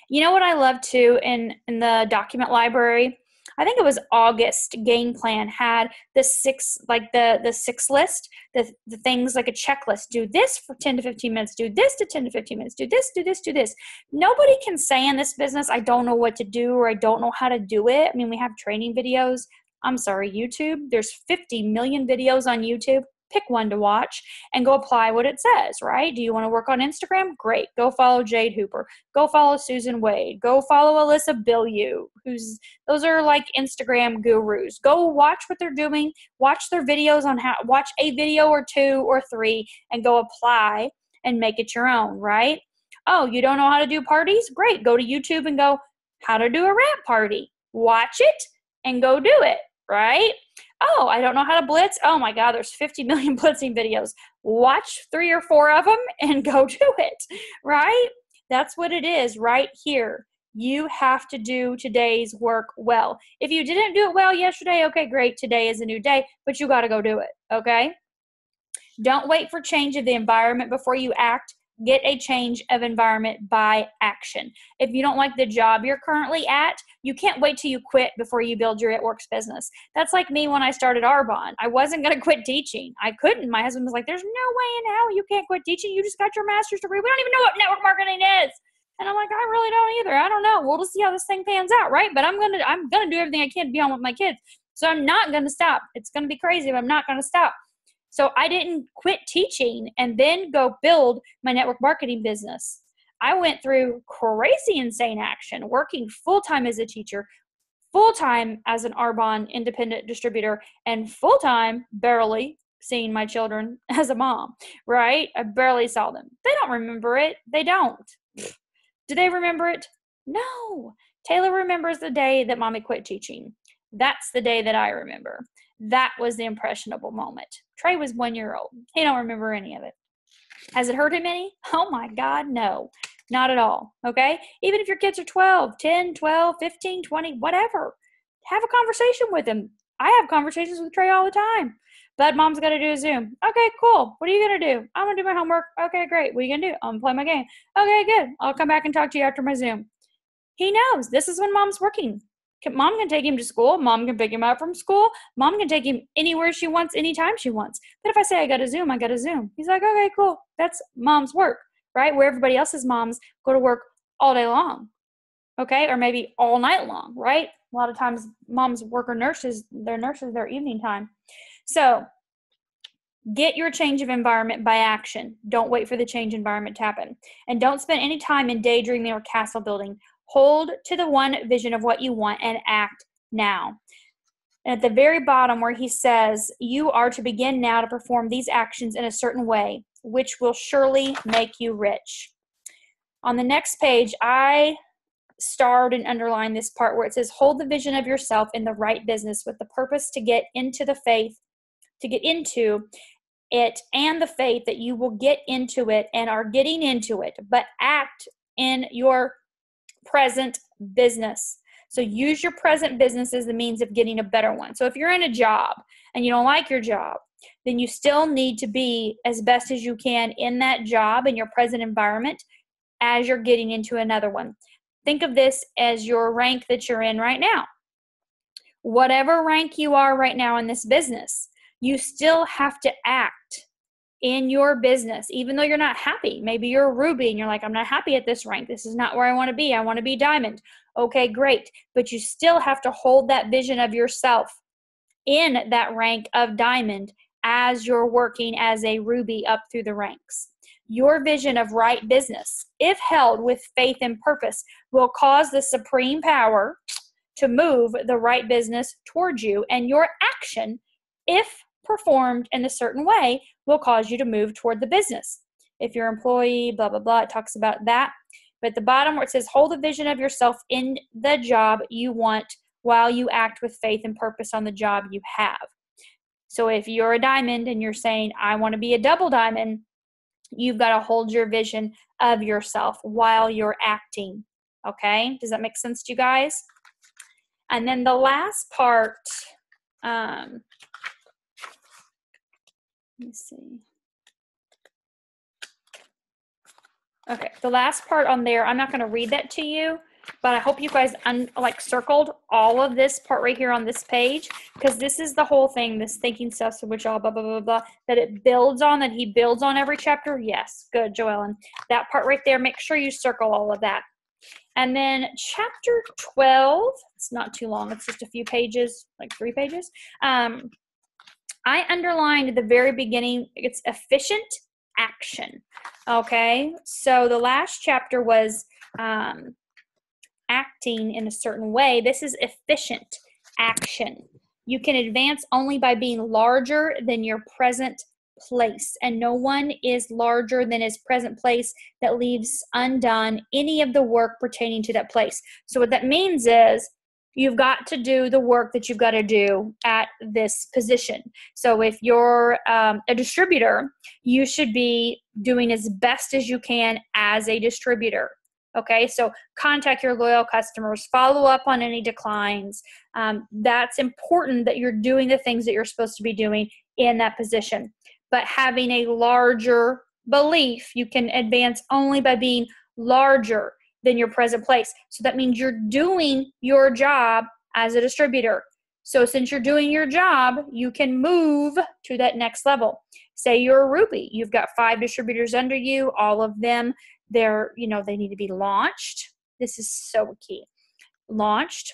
You know what I love too in the document library? I think it was August Game Plan had the six list, the things like a checklist. Do this for 10 to 15 minutes. Do this to 10 to 15 minutes. Do this, do this, do this. Nobody can say in this business, I don't know what to do or I don't know how to do it. I mean, we have training videos. I'm sorry, YouTube. There's 50 million videos on YouTube. Pick one to watch and go apply what it says, right? Do you want to work on Instagram? Great. Go follow Jade Hooper. Go follow Susan Wade. Go follow Alyssa Bilyeu. Those are like Instagram gurus. Go watch what they're doing. Watch their videos on watch a video or 2 or 3 and go apply and make it your own, right? Oh, you don't know how to do parties? Great. Go to YouTube and go, how to do a rap party. Watch it and go do it. Right? Oh, I don't know how to blitz. Oh my God, there's 50 million blitzing videos. Watch 3 or 4 of them and go do it. Right? That's what it is right here. You have to do today's work well. If you didn't do it well yesterday, okay, great. Today is a new day, but you got to go do it. Okay? Don't wait for change of the environment before you act. Get a change of environment by action. If you don't like the job you're currently at, you can't wait till you quit before you build your It Works business. That's like me when I started Arbonne. I wasn't going to quit teaching. I couldn't. My husband was like, there's no way in hell you can't quit teaching. You just got your master's degree. We don't even know what network marketing is. And I'm like, I really don't either. I don't know. We'll just see how this thing pans out, right? But I'm gonna do everything I can to be on with my kids. So I'm not going to stop. It's going to be crazy, but I'm not going to stop. So I didn't quit teaching and then go build my network marketing business. I went through crazy, insane action, working full-time as a teacher, full-time as an Arbonne independent distributor, and full-time barely seeing my children as a mom, right? I barely saw them. They don't remember it. They don't. Do they remember it? No. Taylor remembers the day that mommy quit teaching. That's the day that I remember. That was the impressionable moment. Trey was 1 year old. He don't remember any of it. Has it hurt him any? Oh my God, no. Not at all, okay? Even if your kids are 12, 10, 12, 15, 20, whatever, have a conversation with them. I have conversations with Trey all the time. But mom's got to do a Zoom. Okay, cool. What are you going to do? I'm going to do my homework. Okay, great. What are you going to do? I'm going to play my game. Okay, good. I'll come back and talk to you after my Zoom. He knows this is when mom's working. Mom can take him to school. Mom can pick him up from school. Mom can take him anywhere she wants, anytime she wants. But if I say I got a Zoom, I got a Zoom. He's like, okay, cool. That's mom's work, right? Where everybody else's moms go to work all day long, okay? Or maybe all night long, right? A lot of times moms work or nurses their evening time. So get your change of environment by action. Don't wait for the change environment to happen. And don't spend any time in daydreaming or castle building. Hold to the one vision of what you want and act now. And at the very bottom where he says, you are to begin now to perform these actions in a certain way, which will surely make you rich. On the next page, I starred and underlined this part where it says, hold the vision of yourself in the right business with the purpose to get into the faith, to get into it and the faith that you will get into it and are getting into it, but act in your present business. So use your present business as the means of getting a better one. So if you're in a job and you don't like your job, then you still need to be as best as you can in that job, in your present environment, as you're getting into another one. Think of this as your rank that you're in right now. Whatever rank you are right now in this business, you still have to act in your business, even though you're not happy. Maybe you're a Ruby and you're like, I'm not happy at this rank. This is not where I want to be. I want to be Diamond. Okay, great. But you still have to hold that vision of yourself in that rank of Diamond as you're working as a Ruby up through the ranks. Your vision of right business, if held with faith and purpose, will cause the supreme power to move the right business towards you, and your action, if performed in a certain way, will cause you to move toward the business. If you're an employee, blah, blah, blah, it talks about that. But at the bottom where it says, hold the vision of yourself in the job you want while you act with faith and purpose on the job you have. So if you're a Diamond and you're saying, I want to be a double Diamond, you've got to hold your vision of yourself while you're acting. Okay? Does that make sense to you guys? And then the last part, let me see. Okay, the last part on there, I'm not going to read that to you, but I hope you guys circled all of this part right here on this page, because this is the whole thing, this thinking stuff, so which all blah, blah, blah, blah, that it builds on, that he builds on every chapter. Yes, good, Joellen. That part right there, make sure you circle all of that. And then chapter 12, it's not too long, it's just a few pages, like 3 pages. I underlined at the very beginning, it's efficient action. Okay, so the last chapter was acting in a certain way. This is efficient action. You can advance only by being larger than your present place, and no one is larger than his present place that leaves undone any of the work pertaining to that place. So what that means is you've got to do the work that you've got to do at this position. So if you're a distributor, you should be doing as best as you can as a distributor. Okay, so contact your loyal customers, follow up on any declines. That's important that you're doing the things that you're supposed to be doing in that position. But having a larger belief, you can advance only by being larger than your present place. So that means you're doing your job as a distributor. So since you're doing your job, you can move to that next level. Say you're a Ruby, you've got 5 distributors under you, all of them, they need to be launched. This is so key. Launched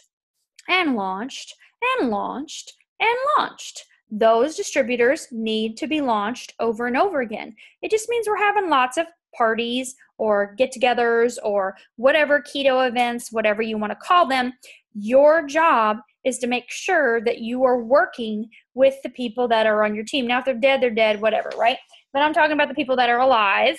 and launched and launched and launched. Those distributors need to be launched over and over again. It just means we're having lots of parties or get-togethers or whatever, keto events, whatever you want to call them. Your job is to make sure that you are working with the people that are on your team. Now, if they're dead, whatever, right? But I'm talking about the people that are alive.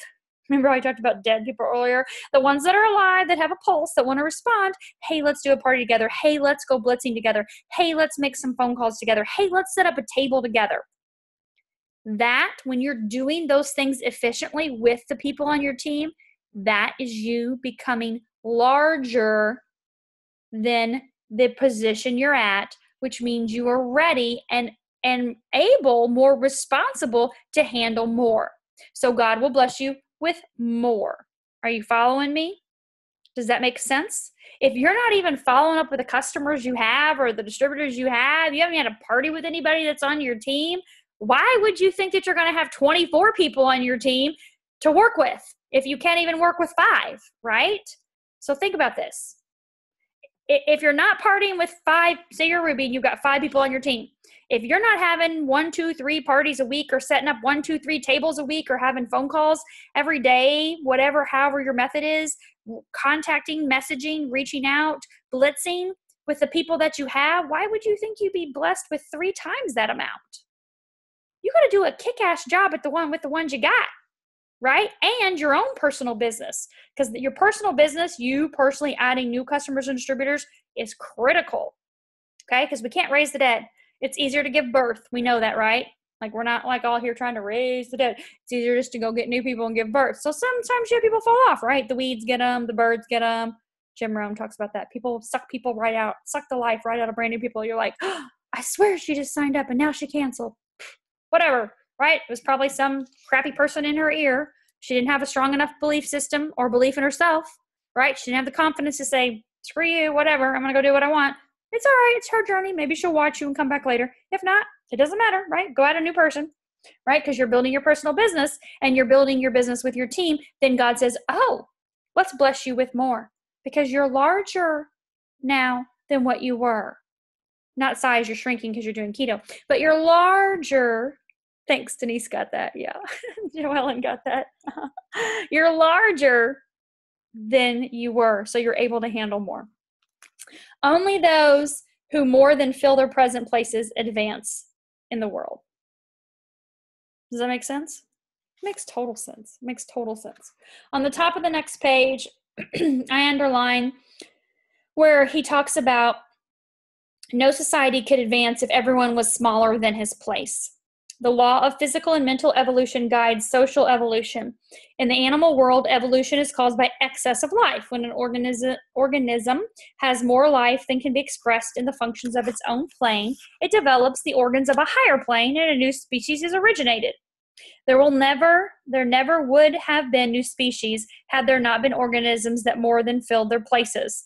Remember I talked about dead people earlier? The ones that are alive, that have a pulse, that want to respond. Hey, let's do a party together. Hey, let's go blitzing together. Hey, let's make some phone calls together. Hey, let's set up a table together. That, when you're doing those things efficiently with the people on your team, that is you becoming larger than the position you're at, which means you are ready and able, more responsible to handle more. So God will bless you with more. Are you following me? Does that make sense? If you're not even following up with the customers you have or the distributors you haven't had a party with anybody that's on your team, why would you think that you're going to have 24 people on your team to work with if you can't even work with 5, right? So think about this. If you're not partying with 5, say you're Ruby and you've got 5 people on your team. If you're not having 1, 2, 3 parties a week or setting up 1, 2, 3 tables a week or having phone calls every day, however your method is, contacting, messaging, reaching out, blitzing, with the people that you have, why would you think you'd be blessed with 3 times that amount? You got to do a kick-ass job with the ones you got, right? And your own personal business, because your personal business, you personally adding new customers and distributors is critical, okay? Because we can't raise the dead. It's easier to give birth. We know that, right? Like, we're not like all here trying to raise the dead. It's easier just to go get new people and give birth. So sometimes you have people fall off, right? The weeds get them, the birds get them. Jim Rohn talks about that. People suck the life right out of brand new people. You're like, oh, I swear she just signed up and now she canceled. Whatever, right? It was probably some crappy person in her ear. She didn't have a strong enough belief system or belief in herself, right? She didn't have the confidence to say, screw you, whatever, I'm going to go do what I want. It's all right. It's her journey. Maybe she'll watch you and come back later. If not, it doesn't matter, right? Go add a new person, right? Because you're building your personal business and you're building your business with your team. Then God says, oh, let's bless you with more because you're larger now than what you were. Not size, you're shrinking because you're doing keto, but you're larger. Thanks, Denise got that. Yeah, Joellen got that. You're larger than you were, so you're able to handle more. Only those who more than fill their present places advance in the world. Does that make sense? It makes total sense. It makes total sense. On the top of the next page, I underline where he talks about no society could advance if everyone was smaller than his place. The law of physical and mental evolution guides social evolution. In the animal world, evolution is caused by excess of life. When an organism has more life than can be expressed in the functions of its own plane, it develops the organs of a higher plane and a new species is originated. There never would have been new species had there not been organisms that more than filled their places.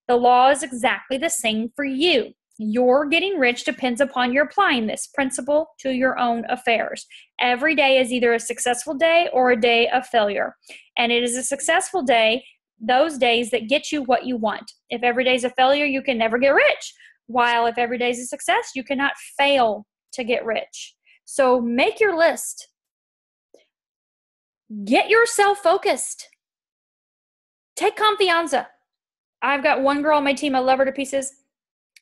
The law is exactly the same for you. Your getting rich depends upon your applying this principle to your own affairs. Every day is either a successful day or a day of failure. And it is a successful day, those days that get you what you want. If every day is a failure, you can never get rich. While if every day is a success, you cannot fail to get rich. So make your list. Get yourself focused. Take confianza. I've got one girl on my team, I love her to pieces.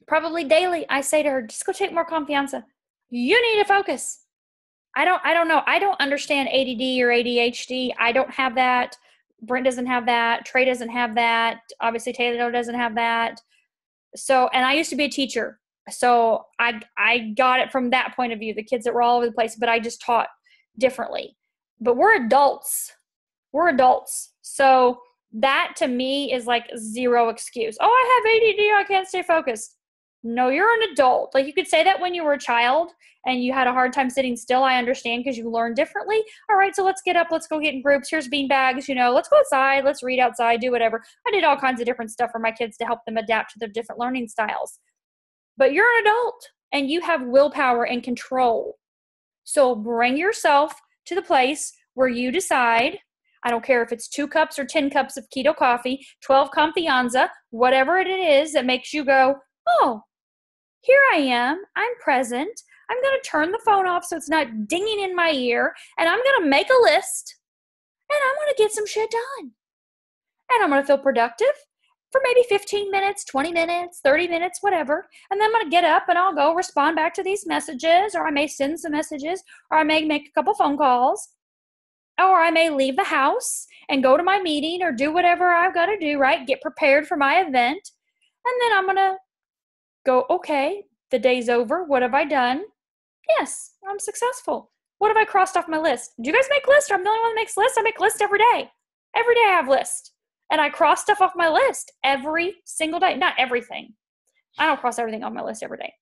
Probably daily, I say to her, just go take more confianza. You need to focus. I don't know. I don't understand ADD or ADHD. I don't have that. Brent doesn't have that. Trey doesn't have that. Obviously, Taylor doesn't have that. So, and I used to be a teacher. So I got it from that point of view, the kids that were all over the place, but I just taught differently. But we're adults. We're adults. So that to me is like zero excuse. Oh, I have ADD. I can't stay focused. No, you're an adult. Like you could say that when you were a child and you had a hard time sitting still. I understand because you learn differently. All right, so let's get up. Let's go get in groups. Here's bean bags. Let's go outside. Let's read outside. Do whatever. I did all kinds of different stuff for my kids to help them adapt to their different learning styles. But you're an adult and you have willpower and control. So bring yourself to the place where you decide, I don't care if it's 2 cups or 10 cups of keto coffee, 12 confianza, whatever it is that makes you go, oh, here I am. I'm present. I'm going to turn the phone off so it's not dinging in my ear. And I'm going to make a list. And I'm going to get some shit done. And I'm going to feel productive for maybe 15 minutes, 20 minutes, 30 minutes, whatever. And then I'm going to get up and I'll go respond back to these messages. Or I may send some messages. Or I may make a couple phone calls. Or I may leave the house and go to my meeting or do whatever I've got to do, right? Get prepared for my event. And then I'm going to go, okay, the day's over. What have I done? Yes, I'm successful. What have I crossed off my list? Do you guys make lists? I'm the only one that makes lists. I make lists every day. Every day I have lists. And I cross stuff off my list every single day. Not everything. I don't cross everything off my list every day.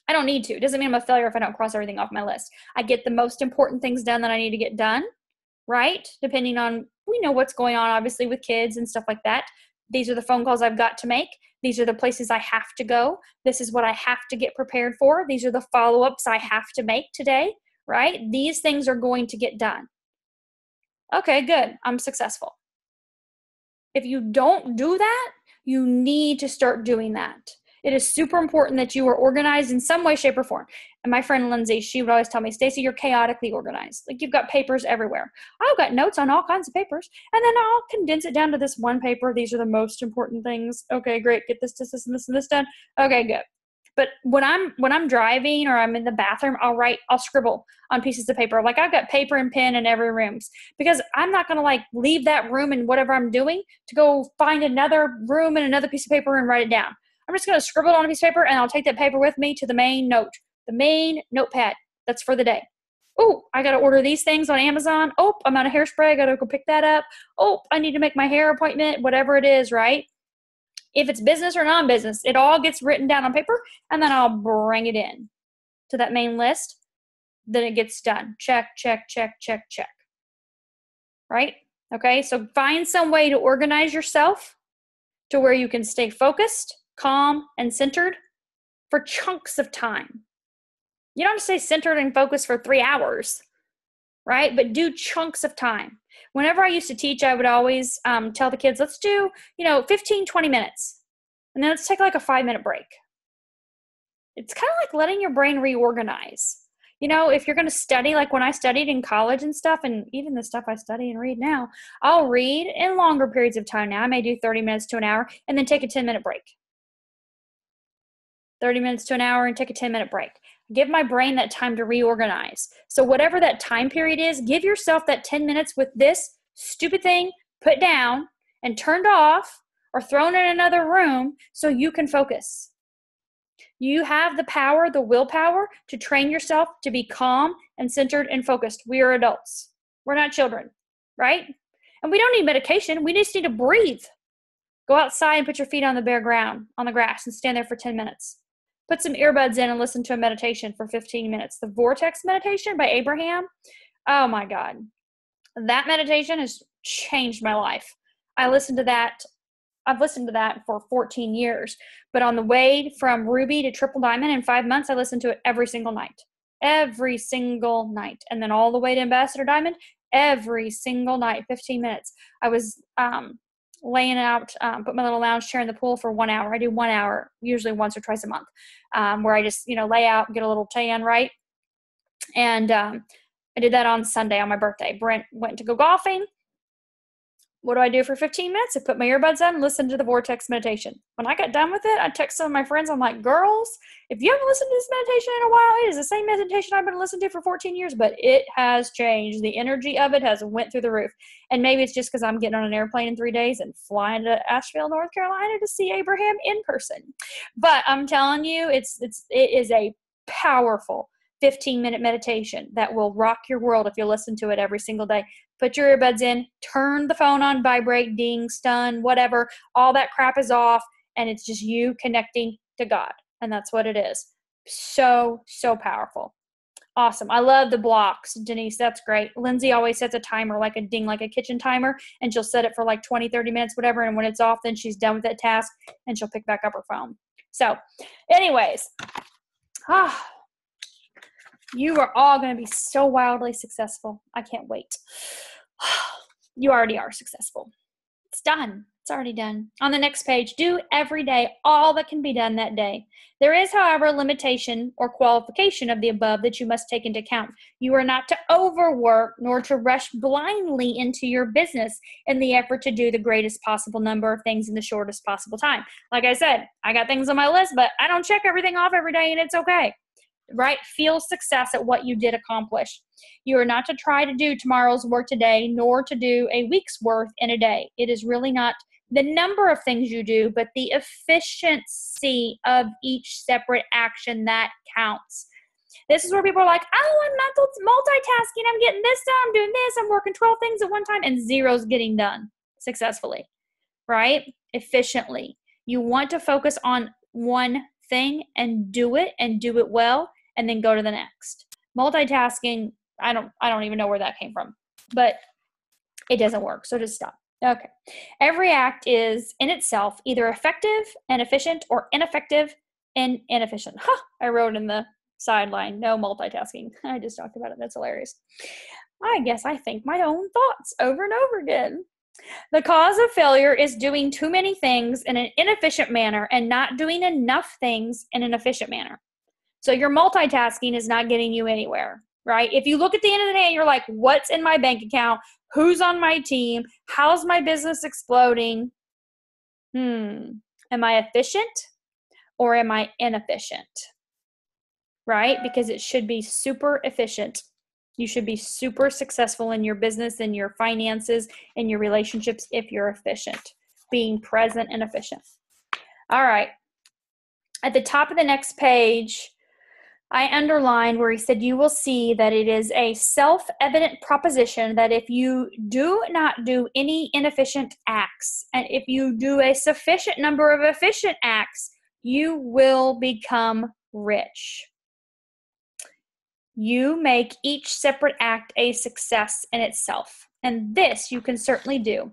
I don't need to. It doesn't mean I'm a failure if I don't cross everything off my list. I get the most important things done that I need to get done, right? Depending on, we know what's going on, obviously, with kids and stuff like that. These are the phone calls I've got to make. These are the places I have to go. This is what I have to get prepared for. These are the follow-ups I have to make today, right? These things are going to get done. Okay, good. I'm successful. If you don't do that, you need to start doing that. It is super important that you are organized in some way, shape, or form. And my friend Lindsay, she would always tell me, Stacy, you're chaotically organized. Like, you've got papers everywhere. I've got notes on all kinds of papers, and then I'll condense it down to this one paper. These are the most important things. Okay, great. Get this, and this done. Okay, good. But when I'm driving or I'm in the bathroom, I'll scribble on pieces of paper. Like, I've got paper and pen in every room, because I'm not going to like leave that room and whatever I'm doing to go find another room and another piece of paper and write it down. I'm just going to scribble it on a piece of paper, and I'll take that paper with me to the main notepad. That's for the day. Oh, I got to order these things on Amazon. Oh, I'm out of hairspray. I got to go pick that up. Oh, I need to make my hair appointment, whatever it is, right? If it's business or non-business, it all gets written down on paper, and then I'll bring it in to that main list. Then it gets done. Check, check, check, check, check. Right? Okay, so find some way to organize yourself to where you can stay focused, calm, and centered for chunks of time. You don't have to stay centered and focused for 3 hours, right? But do chunks of time. Whenever I used to teach, I would always tell the kids, let's do, 15, 20 minutes. And then let's take like a 5-minute break. It's kind of like letting your brain reorganize. If you're going to study, like when I studied in college and stuff, and even the stuff I study and read now, I'll read in longer periods of time now. I may do 30 minutes to an hour and then take a 10-minute break. 30 minutes to an hour and take a 10-minute break. Give my brain that time to reorganize. So whatever that time period is, give yourself that 10 minutes with this stupid thing put down and turned off or thrown in another room so you can focus. You have the power, the willpower to train yourself to be calm and centered and focused. We are adults. We're not children, right? And we don't need medication. We just need to breathe. Go outside and put your feet on the bare ground, on the grass, and stand there for 10 minutes. Put some earbuds in and listen to a meditation for 15 minutes. The Vortex meditation by Abraham. Oh my God. That meditation has changed my life. I've listened to that for 14 years. But on the way from Ruby to Triple Diamond in 5 months, I listened to it every single night. Every single night. And then all the way to Ambassador Diamond, every single night, 15 minutes. I was laying out, put my little lounge chair in the pool for 1 hour. I do 1 hour, usually once or twice a month, where I just, lay out and get a little tan, right? And I did that on Sunday on my birthday. Brent went to go golfing. What do I do for 15 minutes? I put my earbuds on and listen to the Vortex meditation. When I got done with it, I text some of my friends. I'm like, girls, if you haven't listened to this meditation in a while, it is the same meditation I've been listening to for 14 years, but it has changed. The energy of it has went through the roof. And maybe it's just because I'm getting on an airplane in 3 days and flying to Asheville, North Carolina to see Abraham in person. But I'm telling you, it is a powerful 15-minute meditation that will rock your world if you listen to it every single day. Put your earbuds in, turn the phone on, vibrate, ding, stun, whatever. All that crap is off, and it's just you connecting to God. And that's what it is. So, so powerful. Awesome. I love the blocks, Denise. That's great. Lindsay always sets a timer, like a ding, like a kitchen timer, and she'll set it for like 20, 30 minutes, whatever. And when it's off, then she's done with that task, and she'll pick back up her phone. So, anyways, you are all going to be so wildly successful. I can't wait. You already are successful. It's done. It's already done. On the next page, do every day all that can be done that day. There is, however, a limitation or qualification of the above that you must take into account. You are not to overwork nor to rush blindly into your business in the effort to do the greatest possible number of things in the shortest possible time. Like I said, I got things on my list, but I don't check everything off every day, and it's okay. Right? Feel success at what you did accomplish. You are not to try to do tomorrow's work today, nor to do a week's worth in a day. It is really not the number of things you do, but the efficiency of each separate action that counts. This is where people are like, oh, I'm not multitasking. I'm getting this done. I'm doing this. I'm working 12 things at one time, and zero's getting done successfully, right? Efficiently. You want to focus on one thing and do it well, and then go to the next. Multitasking, I don't even know where that came from, but it doesn't work. So just stop. Okay. Every act is in itself either effective and efficient or ineffective and inefficient. I wrote in the sideline, no multitasking. I just talked about it. That's hilarious. I guess I think my own thoughts over and over again. The cause of failure is doing too many things in an inefficient manner and not doing enough things in an efficient manner. So your multitasking is not getting you anywhere, right? If you look at the end of the day and you're like, what's in my bank account? Who's on my team? How's my business exploding? Am I efficient or am I inefficient? Right? Because it should be super efficient. You should be super successful in your business, in your finances, in your relationships if you're efficient, being present and efficient. All right. At the top of the next page, I underlined where he said, you will see that it is a self-evident proposition that if you do not do any inefficient acts, and if you do a sufficient number of efficient acts, you will become rich. You make each separate act a success in itself. And this you can certainly do.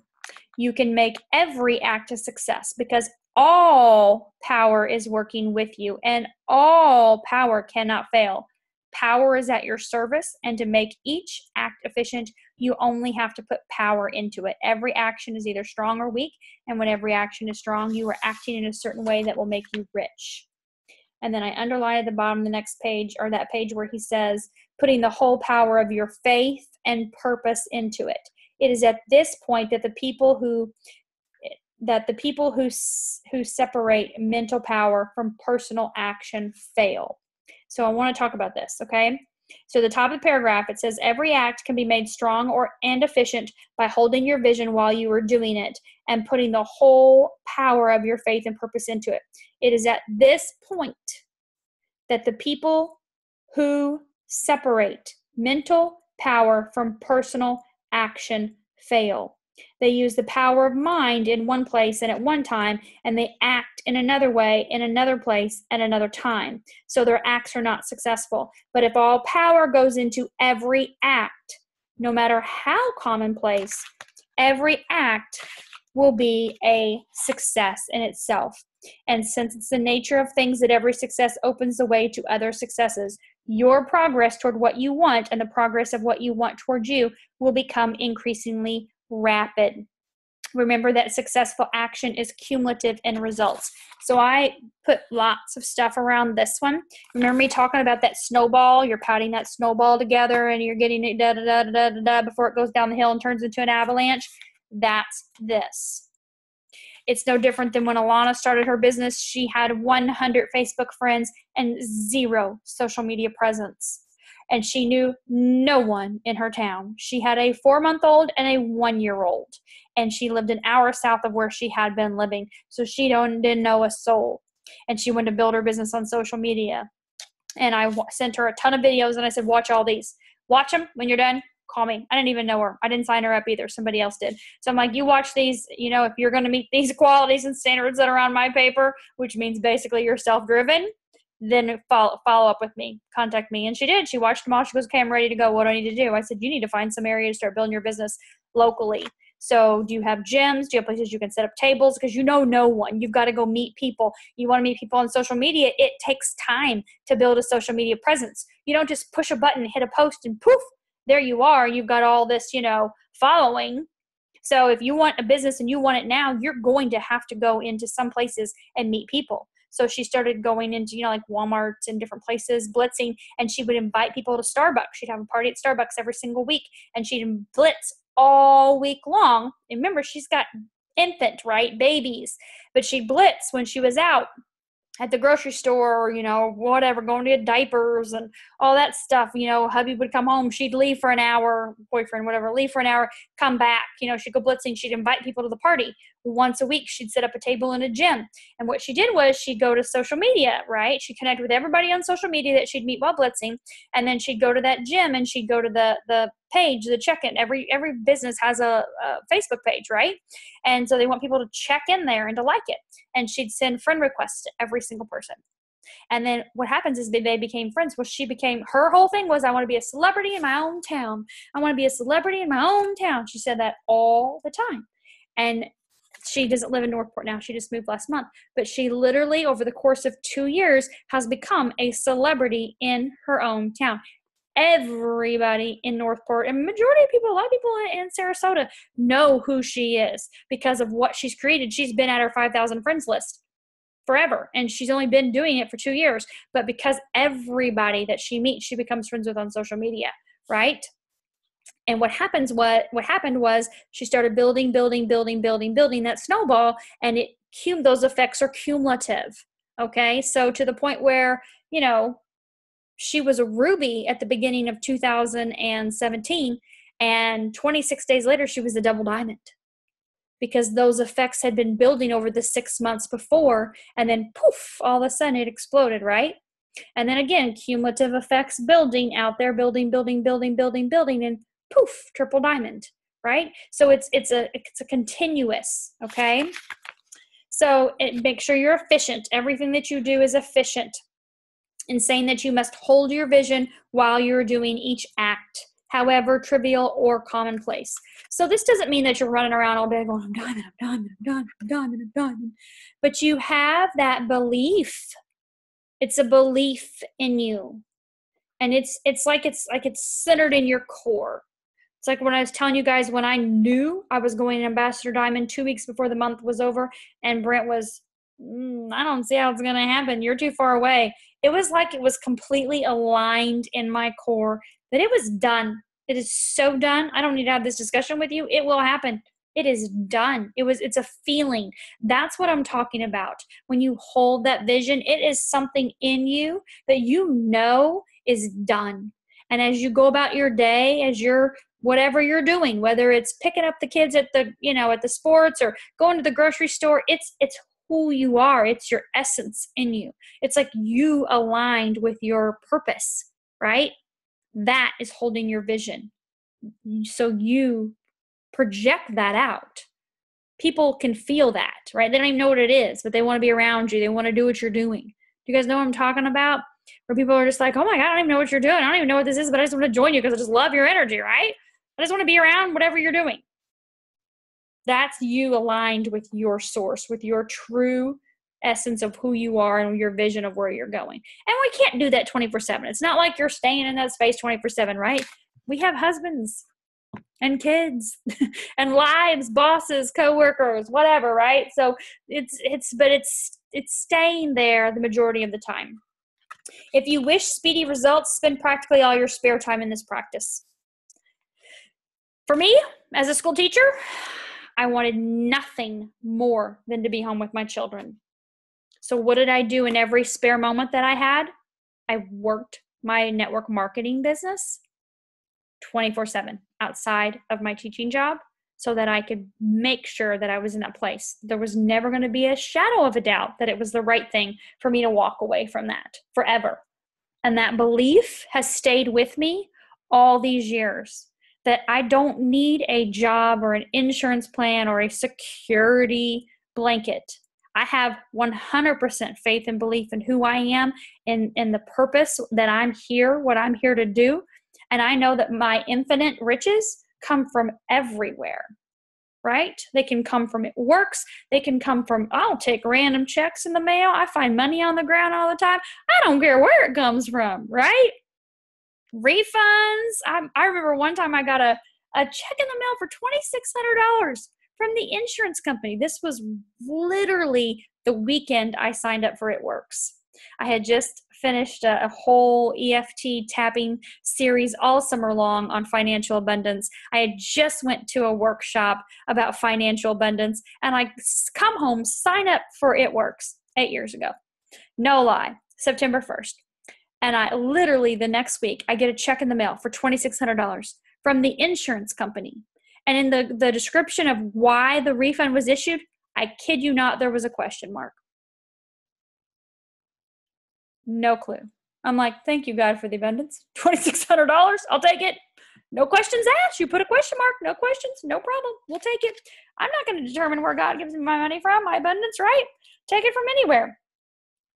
You can make every act a success because all power is working with you and all power cannot fail. Power is at your service, and to make each act efficient, you only have to put power into it. Every action is either strong or weak, and when every action is strong, you are acting in a certain way that will make you rich. And then I underlined at the bottom of the next page, or that page where he says, putting the whole power of your faith and purpose into it. It is at this point that the people who separate mental power from personal action fail. So I want to talk about this, okay? So the top of the paragraph, it says, every act can be made strong and efficient by holding your vision while you are doing it and putting the whole power of your faith and purpose into it. It is at this point that the people who separate mental power from personal action fail. They use the power of mind in one place and at one time, and they act in another way in another place at another time. So their acts are not successful. But if all power goes into every act, no matter how commonplace, every act will be a success in itself. And since it's the nature of things that every success opens the way to other successes, your progress toward what you want and the progress of what you want towards you will become increasingly rapid. Remember that successful action is cumulative in results. So I put lots of stuff around this one. Remember me talking about that snowball? You're patting that snowball together and you're getting it da-da-da-da-da-da before it goes down the hill and turns into an avalanche. That's this. It's no different than when Alana started her business. She had 100 Facebook friends and 0 social media presence. And she knew no one in her town. She had a 4-month-old and a 1-year-old. And she lived an hour south of where she had been living. So she didn't know a soul. And she wanted to build her business on social media. And I sent her a ton of videos and I said, watch all these. Watch them. When you're done, call me. I didn't even know her. I didn't sign her up either. Somebody else did. So I'm like, you watch these, if you're going to meet these qualities and standards that are on my paper, which means basically you're self-driven, then follow up with me, contact me. And she did. She watched them all. She goes, okay, I'm ready to go. What do I need to do? I said, you need to find some area to start building your business locally. So do you have gyms? Do you have places you can set up tables? Because no one. You've got to go meet people. You want to meet people on social media. It takes time to build a social media presence. You don't just push a button, hit a post, and poof, there you are. You've got all this, following. So if you want a business and you want it now, you're going to have to go into some places and meet people. So she started going into, like Walmart and different places, blitzing, and she would invite people to Starbucks. She'd have a party at Starbucks every single week, and she'd blitz all week long. And remember, she's got infant, right? Babies. But she'd blitz when she was out at the grocery store, or, whatever, going to get diapers and all that stuff. Hubby would come home. She'd leave for an hour, boyfriend, whatever, leave for an hour, come back. She'd go blitzing. She'd invite people to the party. Once a week, she'd set up a table in a gym. And what she did was she'd go to social media, right? She'd connect with everybody on social media that she'd meet while blitzing. And then she'd go to that gym and she'd go to the page, the check-in. Every business has a Facebook page, right? And so they want people to check in there and to like it. And she'd send friend requests to every single person. And then what happens is they became friends. Well, her whole thing was, I want to be a celebrity in my own town. I want to be a celebrity in my own town. She said that all the time. And she doesn't live in Northport now. She just moved last month. But she literally, over the course of 2 years, has become a celebrity in her own town. everybody in Northport, and majority of people, a lot of people in Sarasota know who she is because of what she's created. She's been at her 5,000 friends list forever, and she's only been doing it for 2 years. But because everybody that she meets, she becomes friends with on social media, right? And what happened was she started building that snowball, and those effects are cumulative. Okay, so to the point where, she was a ruby at the beginning of 2017, and 26 days later, she was a double diamond, because those effects had been building over the 6 months before, and then poof, all of a sudden it exploded, right? And then again, cumulative effects building out there, building, and poof, triple diamond, right? So it's a continuous, okay? So make sure you're efficient. Everything that you do is efficient. And saying that you must hold your vision while you're doing each act, however trivial or commonplace. So this doesn't mean that you're running around all day going, I'm diamond. But you have that belief. It's a belief in you. And it's like it's centered in your core. It's like when I was telling you guys, when I knew I was going to Ambassador Diamond 2 weeks before the month was over, and Brent was, I don't see how it's going to happen. You're too far away. It was like it was completely aligned in my core that it was done. It is so done. I don't need to have this discussion with you. It will happen. It is done. It's a feeling. That's what I'm talking about. When you hold that vision, it is something in you that is done. And as you go about your day, whatever you're doing, whether it's picking up the kids at the sports or going to the grocery store, it's who you are. It's your essence in you. It's like you aligned with your purpose, right? That is holding your vision. So you project that out. People can feel that, right? They don't even know what it is, but they want to be around you. They want to do what you're doing. Do you guys know what I'm talking about? Where people are just like, oh my God, I don't even know what you're doing. I don't even know what this is, but I just want to join you because I just love your energy, right? I just want to be around whatever you're doing. That's you aligned with your source, with your true essence of who you are and your vision of where you're going. And we can't do that 24/7. It's not like you're staying in that space 24/7, right? We have husbands and kids and lives, bosses, coworkers, whatever, right? So it's staying there the majority of the time. If you wish speedy results, spend practically all your spare time in this practice. For me, as a school teacher, I wanted nothing more than to be home with my children. So what did I do in every spare moment that I had? I worked my network marketing business 24/7 outside of my teaching job so that I could make sure that I was in that place. There was never going to be a shadow of a doubt that it was the right thing for me to walk away from that forever. And that belief has stayed with me all these years, that I don't need a job or an insurance plan or a security blanket. I have 100% faith and belief in who I am and the purpose that I'm here, what I'm here to do. And I know that my infinite riches come from everywhere, right? They can come from it works. They can come from, I'll take random checks in the mail. I find money on the ground all the time. I don't care where it comes from, right? Refunds. I remember one time I got a check in the mail for $2,600 from the insurance company. This was literally the weekend I signed up for It Works. I had just finished a whole EFT tapping series all summer long on financial abundance. I had just went to a workshop about financial abundance, and I come home, sign up for It Works 8 years ago. No lie, September 1st. And I literally the next week, I get a check in the mail for $2,600 from the insurance company. And in the description of why the refund was issued, I kid you not, there was a question mark. No clue. I'm like, thank you, God, for the abundance. $2,600, I'll take it. No questions asked. You put a question mark, no questions, no problem. We'll take it. I'm not going to determine where God gives me my money from, my abundance, right? Take it from anywhere.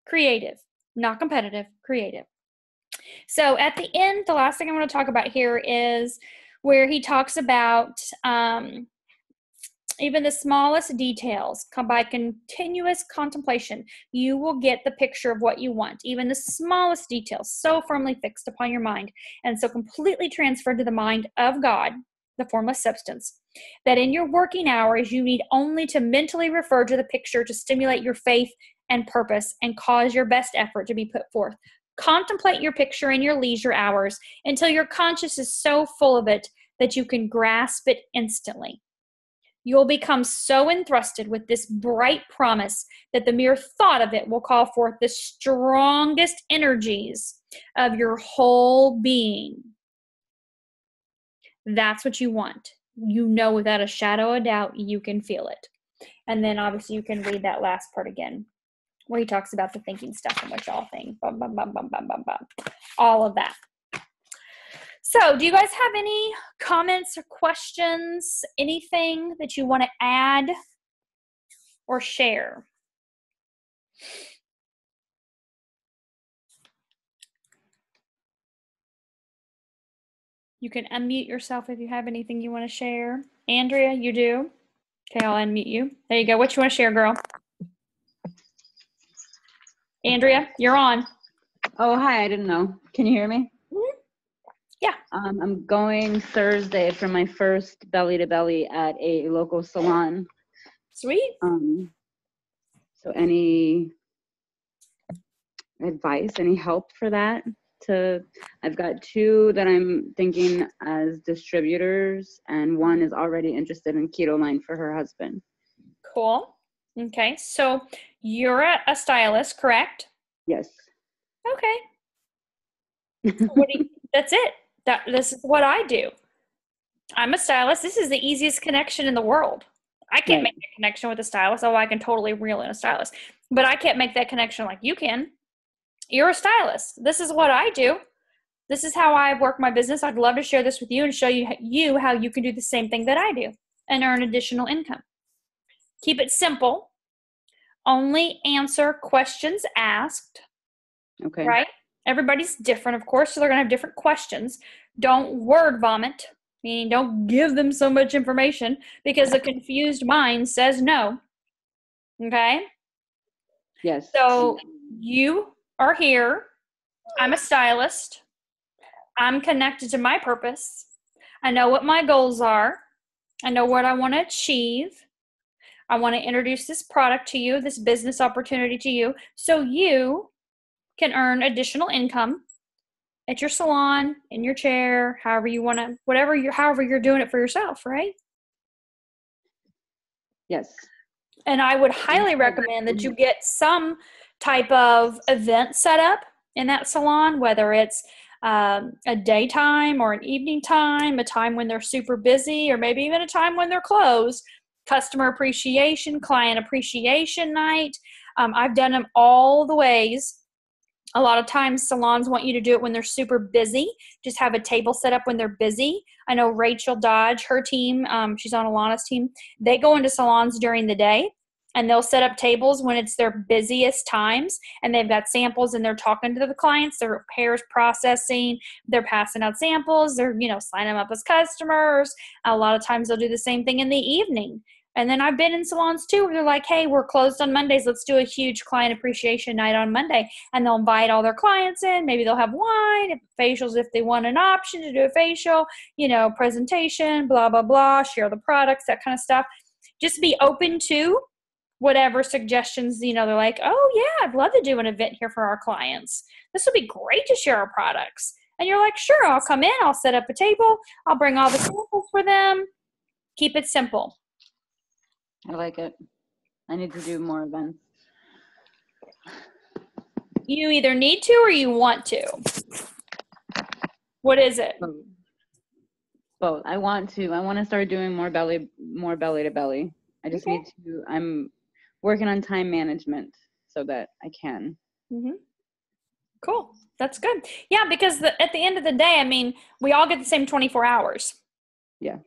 Creative, not competitive, creative. So at the end, the last thing I want to talk about here is where he talks about Even the smallest details, by continuous contemplation, you will get the picture of what you want. Even the smallest details, so firmly fixed upon your mind, and so completely transferred to the mind of God, the formless substance, that in your working hours, you need only to mentally refer to the picture to stimulate your faith and purpose and cause your best effort to be put forth. Contemplate your picture in your leisure hours until your conscience is so full of it that you can grasp it instantly. You'll become so entrusted with this bright promise that the mere thought of it will call forth the strongest energies of your whole being. That's what you want. You know without a shadow of doubt, you can feel it. And then obviously you can read that last part again, where he talks about the thinking stuff and what y'all think. Bum, bum, bum, bum, bum, bum, bum. All of that. So do you guys have any comments or questions? Anything that you want to add or share? You can unmute yourself if you have anything you want to share. Andrea, you do? Okay, I'll unmute you. There you go. What you want to share, girl? Andrea, you're on. Oh, hi. I didn't know. Can you hear me? Mm-hmm. Yeah. I'm going Thursday for my first belly to belly at a local salon. Sweet. So any advice, any help for that? I've got 2 that I'm thinking as distributors, and one is already interested in Keto Line for her husband. Cool. Okay. So you're a stylist, correct? Yes. Okay. That's it. This is what I do. I'm a stylist. This is the easiest connection in the world. I can't make that connection with a stylist. Oh, I can totally reel in a stylist. But I can't make that connection like you can. You're a stylist. This is what I do. This is how I work my business. I'd love to share this with you and show you how you can do the same thing that I do and earn additional income. Keep it simple. Only answer questions asked. Okay. Right? Everybody's different, of course, so they're going to have different questions. Don't word vomit, meaning don't give them so much information because a confused mind says no. Okay? Yes. So you are here. I'm a stylist. I'm connected to my purpose. I know what my goals are. I know what I want to achieve. I want to introduce this product to you, this business opportunity to you, so you can earn additional income at your salon, in your chair, however you want to, however you're doing it for yourself, right? Yes. And I would highly recommend that you get some type of event set up in that salon, whether it's a daytime or an evening time, a time when they're super busy, or maybe even a time when they're closed. Customer appreciation, client appreciation night. I've done them all the ways. A lot of times salons want you to do it when they're super busy. Just have a table set up when they're busy. I know Rachel Dodge, her team, she's on Alana's team. They go into salons during the day and they'll set up tables when it's their busiest times, and they've got samples and they're talking to the clients. Their hair's processing. They're passing out samples. They're, signing them up as customers. A lot of times they'll do the same thing in the evening. And then I've been in salons too where they're like, hey, we're closed on Mondays. Let's do a huge client appreciation night on Monday. And they'll invite all their clients in. Maybe they'll have wine, facials if they want an option to do a facial, presentation, blah, blah, blah, share the products, that kind of stuff. Just be open to whatever suggestions, they're like, oh yeah, I'd love to do an event here for our clients. This would be great to share our products. And you're like, sure, I'll come in. I'll set up a table. I'll bring all the samples for them. Keep it simple. I like it. I need to do more events. You either need to or you want to. What is it? Both. I want to start doing more belly to belly. I just need to. I'm working on time management so that I can. Mm-hmm. Cool. That's good. Yeah, because at the end of the day, we all get the same 24 hours. Yeah.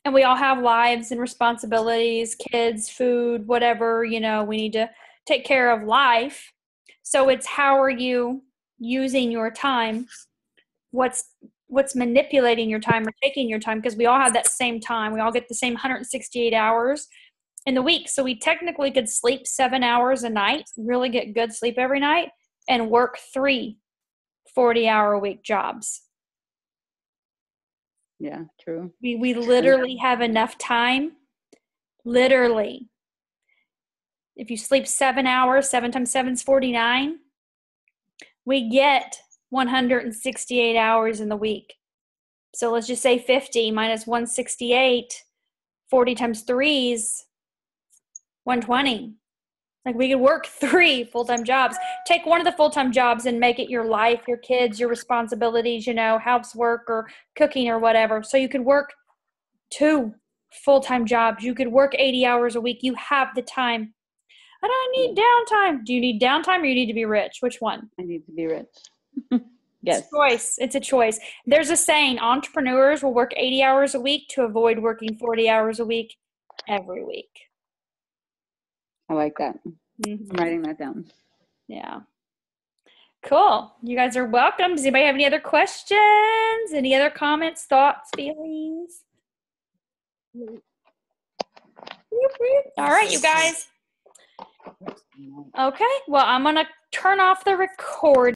And we all have lives and responsibilities, kids, food, whatever, we need to take care of life. So it's how are you using your time? What's what's manipulating your time or taking your time, because we all have that same time. We all get the same 168 hours in the week. So we technically could sleep 7 hours a night, really get good sleep every night, and work 3 40-hour-a-week jobs. Yeah, true. We literally have enough time. Literally. If you sleep 7 hours, 7 times 7 is 49. We get 168 hours in the week. So let's just say 50 minus 168, 40 times 3 is 120. Like, we could work 3 full-time jobs. Take one of the full-time jobs and make it your life, your kids, your responsibilities, housework or cooking or whatever. So you could work 2 full-time jobs. You could work 80 hours a week. You have the time. I don't need downtime. Do you need downtime or you need to be rich? Which one? I need to be rich. Yes. It's a choice. It's a choice. There's a saying, entrepreneurs will work 80 hours a week to avoid working 40 hours a week every week. I like that. Mm-hmm. I'm writing that down. Yeah. Cool. You guys are welcome. Does anybody have any other questions? Any other comments, thoughts, feelings? All right, you guys. Okay. Well, I'm going to turn off the record.